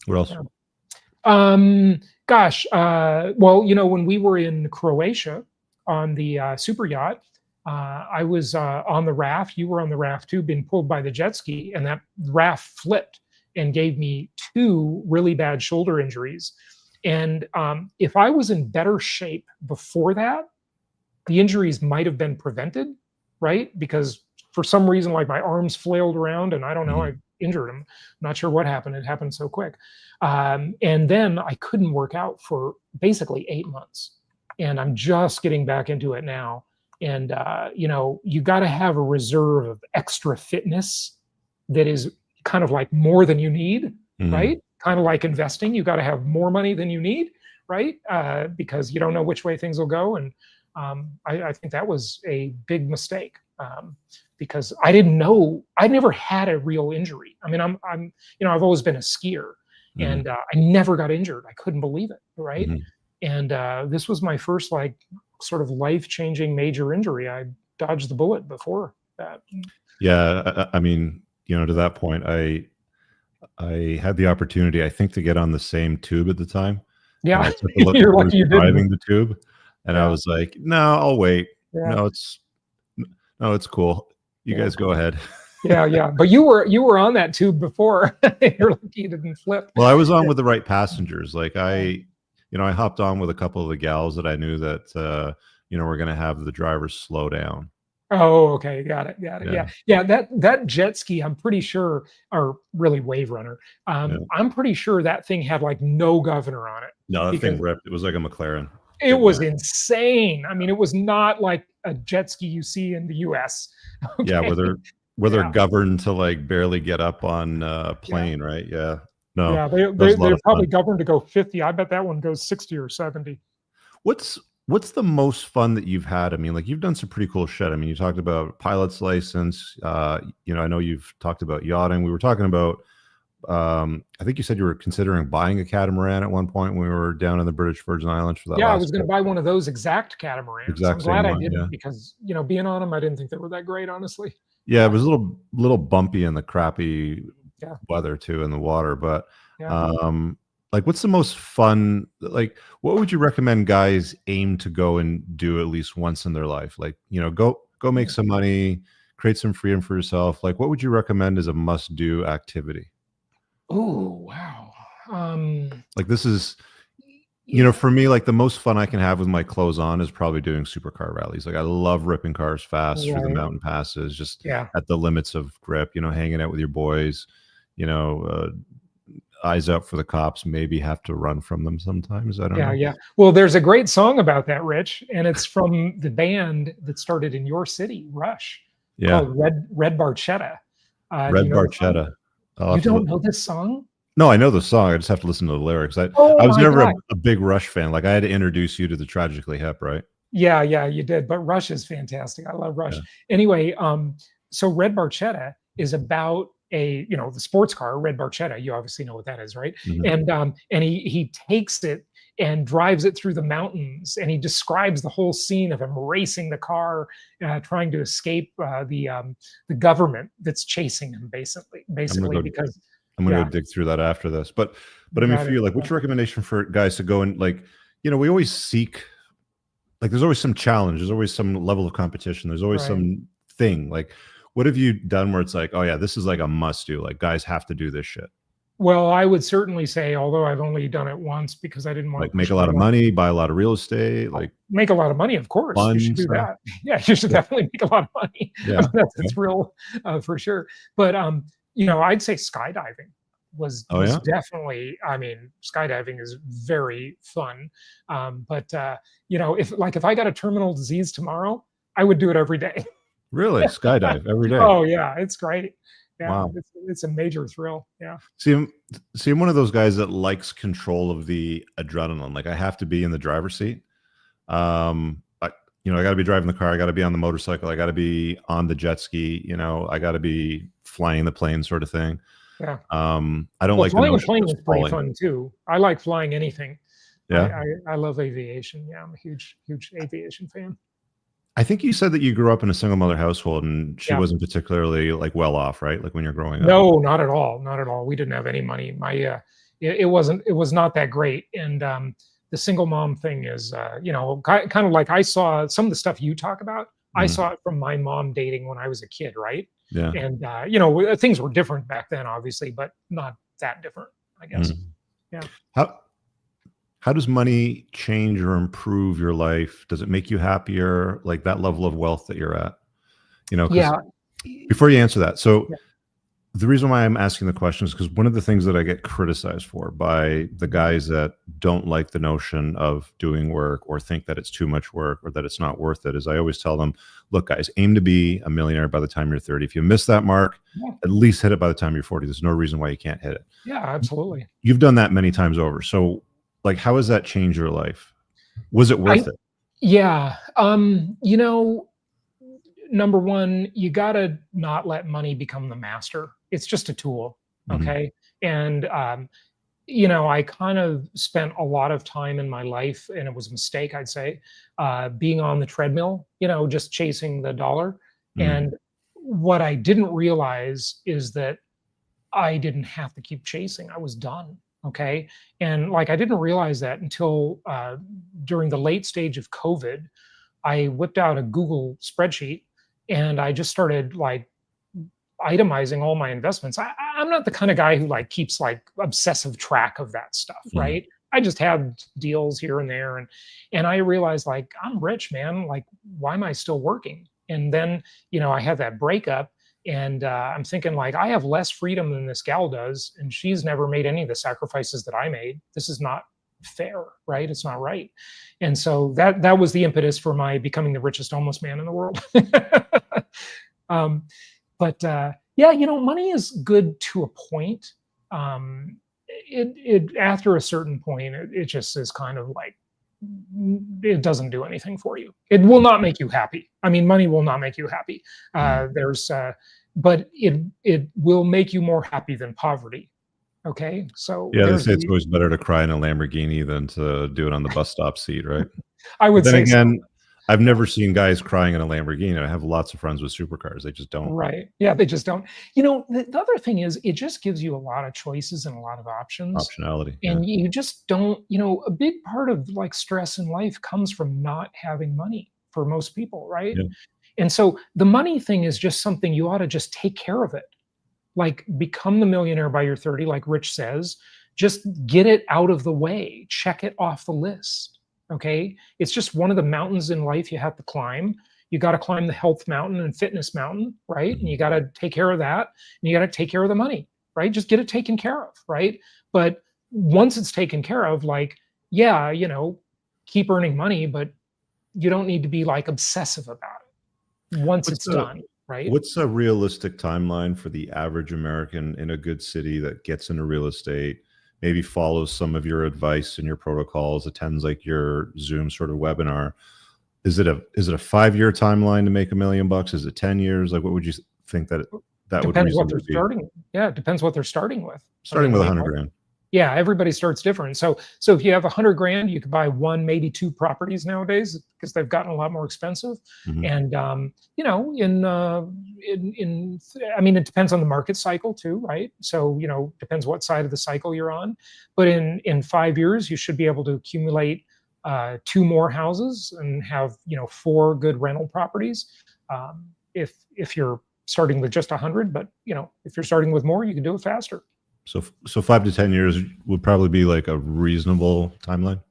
What else? Gosh, well, you know, when we were in Croatia on the super yacht, I was on the raft. You were on the raft too, being pulled by the jet ski, and that raft flipped and gave me 2 really bad shoulder injuries. And if I was in better shape before that, the injuries might have been prevented, right? Because for some reason, like my arms flailed around, and I don't know, I injured them. I'm not sure what happened. It happened so quick. And then I couldn't work out for basically 8 months. And I'm just getting back into it now. And, you got to have a reserve of extra fitness that is kind of like more than you need, right? Kind of like investing. You got to have more money than you need, right? Because you don't know which way things will go. And I think that was a big mistake. Because I didn't know, I never had a real injury. I mean, I've always been a skier, and I never got injured. I couldn't believe it, right? And this was my first like sort of life-changing major injury. I dodged the bullet before that. Yeah, I mean, to that point, I had the opportunity, I think, to get on the same tube at the time. Yeah, you're lucky you didn't. Driving the tube, and I was like, no, I'll wait. Yeah. No, it's cool. You guys go ahead. Yeah. But you were on that tube before. You're lucky you didn't flip. Well, I was on with the right passengers. Like I hopped on with a couple of the gals that I knew that we're going to have the drivers slow down. Oh, okay. Got it. Yeah. That jet ski, I'm pretty sure, or really wave runner. I'm pretty sure that thing had like no governor on it. No, that thing ripped. It was like a McLaren. It was insane. I mean, it was not like a jet ski you see in the US. Okay? Yeah, where they're governed to like barely get up on a plane, right? Yeah. No. Yeah, they're probably governed to go 50. I bet that one goes 60 or 70. What's the most fun that you've had? I mean, like, you've done some pretty cool shit. I mean, you talked about pilot's license. I know you've talked about yachting. We were talking about, I think you said you were considering buying a catamaran at one point when we were down in the British Virgin Islands for that. Yeah, I was going to buy one of those exact catamarans. I'm glad I didn't, yeah. Because, being on them, I didn't think they were that great, honestly. Yeah, it was a little bumpy in the crappy weather too in the water. But like, what's the most fun? Like, what would you recommend guys aim to go and do at least once in their life? Like, go make some money, create some freedom for yourself. Like, what would you recommend as a must-do activity? Oh, wow. Like, this is, for me, like, the most fun I can have with my clothes on is probably doing supercar rallies. Like, I love ripping cars fast through the mountain passes, just at the limits of grip, hanging out with your boys, eyes out for the cops, maybe have to run from them sometimes. I don't know. Yeah. Well, there's a great song about that, Rich, and it's from the band that started in your city, Rush. Called Red Barchetta. Red Barchetta. You don't know this song? No, I know the song. I just have to listen to the lyrics. I was never a big Rush fan. Like, I had to introduce you to the Tragically Hip, right? Yeah, you did. But Rush is fantastic. I love Rush. Yeah. Anyway, so Red Barchetta is about the sports car, Red Barchetta. You obviously know what that is, right? And he takes it and drives it through the mountains, and he describes the whole scene of him racing the car, trying to escape the government that's chasing him, basically because I'm gonna go dig through that after this. But I mean, for you, like, what's your recommendation for guys to go and, like, we always seek, like, there's always some challenge, there's always some level of competition, there's always some thing. Like, what have you done where it's like, oh yeah, this is like a must do, like, guys have to do this shit? Well, I would certainly say, although I've only done it once because I didn't want to make a lot of money, buy a lot of real estate, like make a lot of money, of course. You should do that. Yeah, you should definitely make a lot of money. Yeah, that's a thrill for sure. But I'd say skydiving was definitely, I mean, skydiving is very fun. But if I got a terminal disease tomorrow, I would do it every day. Really? Skydive every day? Oh yeah, it's great. Yeah, wow. It's a major thrill. Yeah. See, I'm one of those guys that likes control of the adrenaline. Like, I have to be in the driver's seat. I got to be driving the car. I got to be on the motorcycle. I got to be on the jet ski. I got to be flying the plane, sort of thing. Yeah. I don't like flying a plane is pretty fun too. I like flying anything. Yeah. I love aviation. Yeah, I'm a huge aviation fan. I think you said that you grew up in a single mother household, and she wasn't particularly, like, well off, right? Like, when you're growing up. No, not at all. Not at all. We didn't have any money. It was not that great. And the single mom thing is, kind of like, I saw some of the stuff you talk about. I saw it from my mom dating when I was a kid, right? Yeah. And things were different back then, obviously, but not that different, I guess. Yeah. How does money change or improve your life? Does it make you happier? Like that level of wealth that you're at? Yeah. Before you answer that, so Yeah. the reason why I'm asking the question is because one of the things that I get criticized for by the guys that don't like the notion of doing work or think that it's too much work or that it's not worth it is I always tell them, look, guys, aim to be a millionaire by the time you're 30. If you miss that mark, at least hit it by the time you're 40. There's no reason why you can't hit it. Yeah, absolutely. You've done that many times over. So, like, how has that changed your life? Was it worth it? Yeah. Number one, you got to not let money become the master. It's just a tool. Okay. And, I kind of spent a lot of time in my life, and it was a mistake, I'd say, being on the treadmill, just chasing the dollar. And what I didn't realize is that I didn't have to keep chasing. I was done. Okay. And like, I didn't realize that until during the late stage of COVID, I whipped out a Google spreadsheet and I just started like itemizing all my investments. I'm not the kind of guy who like keeps like obsessive track of that stuff, right? I just had deals here and there, and I realized like I'm rich, man. Like, why am I still working? And then I had that breakup, and I'm thinking like I have less freedom than this gal does, and she's never made any of the sacrifices that I made. This is not fair, right? It's not right. And so that was the impetus for my becoming the richest homeless man in the world. Money is good to a point. It after a certain point, it just is kind of like, it doesn't do anything for you. It will not make you happy. I mean, money will not make you happy. But it will make you more happy than poverty. Okay, so yeah, they say it's always better to cry in a Lamborghini than to do it on the bus stop seat, right? I would say again, so. I've never seen guys crying in a Lamborghini. I have lots of friends with supercars. They just don't. Right. Yeah, they just don't. The other thing is it just gives you a lot of choices and a lot of options. Optionality. And you just don't, a big part of like stress in life comes from not having money for most people, right? Yeah. And so the money thing is just something you ought to just take care of it. Like become the millionaire by your 30, like Rich says, just get it out of the way, check it off the list. Okay. It's just one of the mountains in life you have to climb. You got to climb the health mountain and fitness mountain, right? And you got to take care of that. And you got to take care of the money, right? Just get it taken care of, right? But once it's taken care of, like, yeah, keep earning money, but you don't need to be like obsessive about it once it's done. Right. What's a realistic timeline for the average American in a good city that gets into real estate, maybe follows some of your advice and your protocols, attends like your Zoom sort of webinar? Is it a 5-year timeline to make $1 million? Is it 10 years? Like, what would you think that would depends what they're starting? Yeah, it depends what they're starting with. Starting with 100 grand. Yeah, everybody starts different. So if you have 100 grand, you could buy 1, maybe 2 properties nowadays because they've gotten a lot more expensive. And it depends on the market cycle too, right? So depends what side of the cycle you're on. But in 5 years, you should be able to accumulate 2 more houses and have 4 good rental properties. If you're starting with just 100, but if you're starting with more, you can do it faster. So 5 to 10 years would probably be like a reasonable timeline.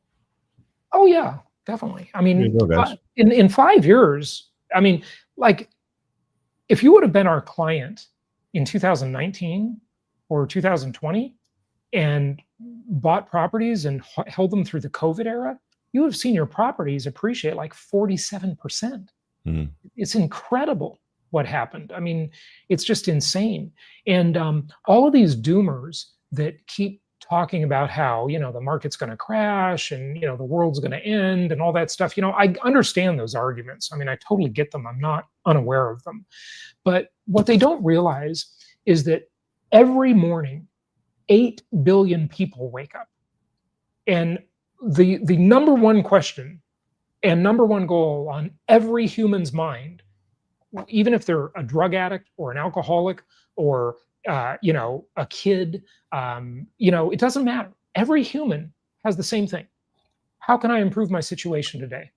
Oh yeah, definitely. I mean, in 5 years, I mean, like, if you would have been our client in 2019 or 2020 and bought properties and held them through the COVID era, you would have seen your properties appreciate like 47%. It's incredible what happened. I mean, it's just insane. And all of these doomers that keep talking about how, the market's going to crash and, the world's going to end and all that stuff, I understand those arguments. I mean, I totally get them. I'm not unaware of them. But what they don't realize is that every morning, 8 billion people wake up. And the number one question and number one goal on every human's mind, even if they're a drug addict or an alcoholic or a kid, it doesn't matter. Every human has the same thing. How can I improve my situation today?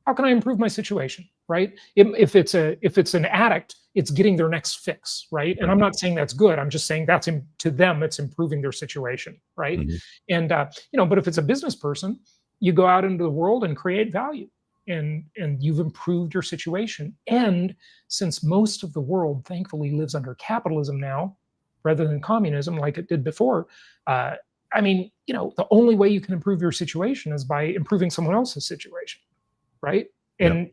How can I improve my situation, right? If it's an addict, it's getting their next fix, right? And I'm not saying that's good. I'm just saying that's to them, it's improving their situation, right? Mhm. And but if it's a business person, you go out into the world and create value, and you've improved your situation. And since most of the world, thankfully, lives under capitalism now, rather than communism like it did before, the only way you can improve your situation is by improving someone else's situation, right? Yep.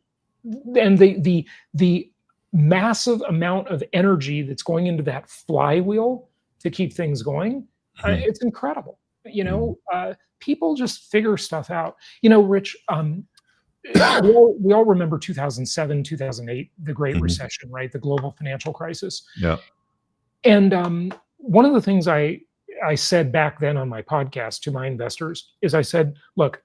And the massive amount of energy that's going into that flywheel to keep things going, Mhm. it's incredible. Mhm. People just figure stuff out. Rich, we all remember 2007, 2008, the Great Mhm. Recession, right? The global financial crisis. Yeah. And one of the things I said back then on my podcast to my investors is I said, look,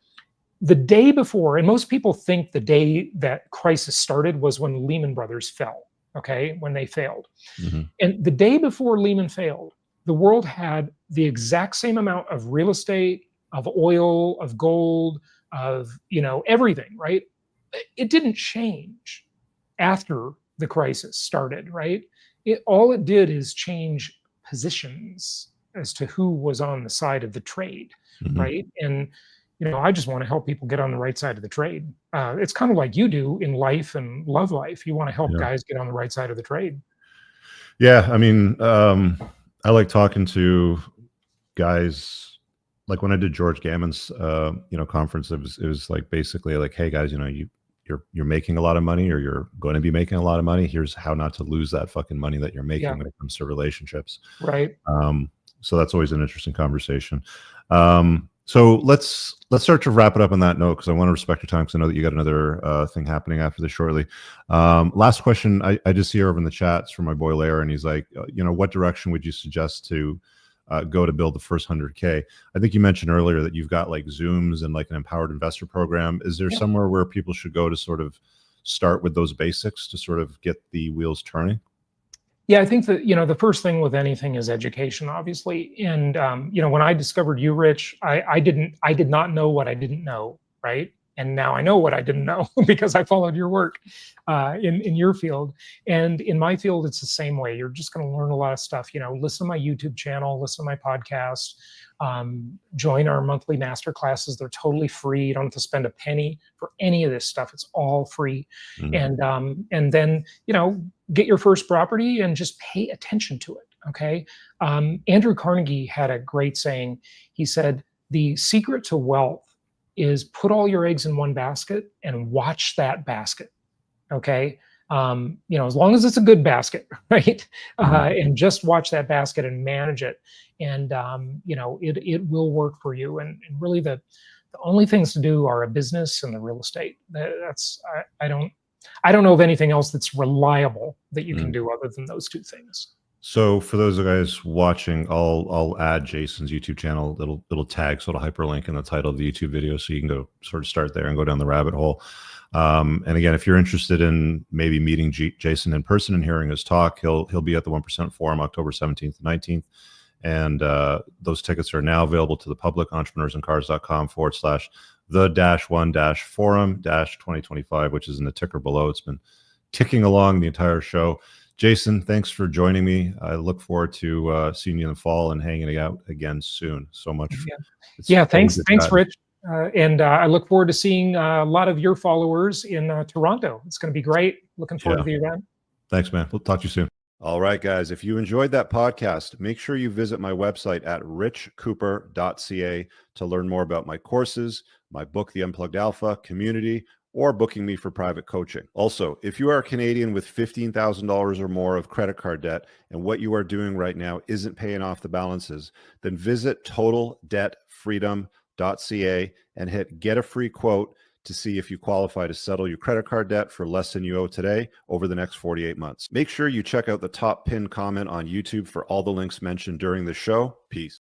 the day before, and most people think the day that crisis started was when Lehman Brothers fell, okay, when they failed. Mhm. And the day before Lehman failed, the world had the exact same amount of real estate, of oil, of gold, of everything, right? It didn't change after the crisis started, right? All it did is change positions as to who was on the side of the trade, Mhm. right? And I just want to help people get on the right side of the trade. It's kind of like you do in life and love life. You want to help Yeah. guys get on the right side of the trade. Yeah. I mean, I like talking to guys. Like when I did George Gammon's, conference, it was like basically like, hey guys, you're making a lot of money, or you're going to be making a lot of money. Here's how not to lose that fucking money that you're making Yeah, when it comes to relationships. right. So that's always an interesting conversation. So let's start to wrap it up on that note, because I want to respect your time, because I know that you got another thing happening after this shortly. Last question I just see over in the chats from my boy Lair, and he's like, what direction would you suggest to go to build the first 100K? I think you mentioned earlier that you've got like Zooms and like an empowered investor program. Is there Yeah. somewhere where people should go to sort of start with those basics to sort of get the wheels turning? Yeah, I think that the first thing with anything is education, obviously. And when I discovered you, Rich, I did not know what I didn't know, right? And now I know what I didn't know because I followed your work in your field. And in my field, it's the same way. You're just going to learn a lot of stuff. Listen to my YouTube channel, listen to my podcast, join our monthly master classes. They're totally free. You don't have to spend a penny for any of this stuff. It's all free. Mhm. And then get your first property and just pay attention to it. Okay. Andrew Carnegie had a great saying. He said, the secret to wealth is put all your eggs in one basket and watch that basket. Okay. As long as it's a good basket, right? And just watch that basket and manage it. And, it will work for you. And really the only things to do are a business and the real estate. I don't know of anything else that's reliable that you can do other than those two things. So for those guys watching, I'll add Jason's YouTube channel. It'll tag, so it'll hyperlink in the title of the YouTube video, so you can go sort of start there and go down the rabbit hole. And again, if you're interested in maybe meeting Jason in person and hearing his talk, he'll be at the 1% Forum October 17th and 19th. And those tickets are now available to the public, entrepreneursandcars.com/the-1-forum-2025, which is in the ticker below. It's been ticking along the entire show. Jason, thanks for joining me. I look forward to seeing you in the fall and hanging out again soon. So much. Yeah. Thanks, Rich. And I look forward to seeing a lot of your followers in Toronto. It's going to be great. Looking forward to the event. Thanks, man. We'll talk to you soon. All right, guys. If you enjoyed that podcast, make sure you visit my website at richcooper.ca to learn more about my courses, my book, The Unplugged Alpha, community, or booking me for private coaching. Also, if you are a Canadian with $15,000 or more of credit card debt and what you are doing right now isn't paying off the balances, then visit totaldebtfreedom.ca and hit get a free quote to see if you qualify to settle your credit card debt for less than you owe today over the next 48 months. Make sure you check out the top pinned comment on YouTube for all the links mentioned during the show. Peace.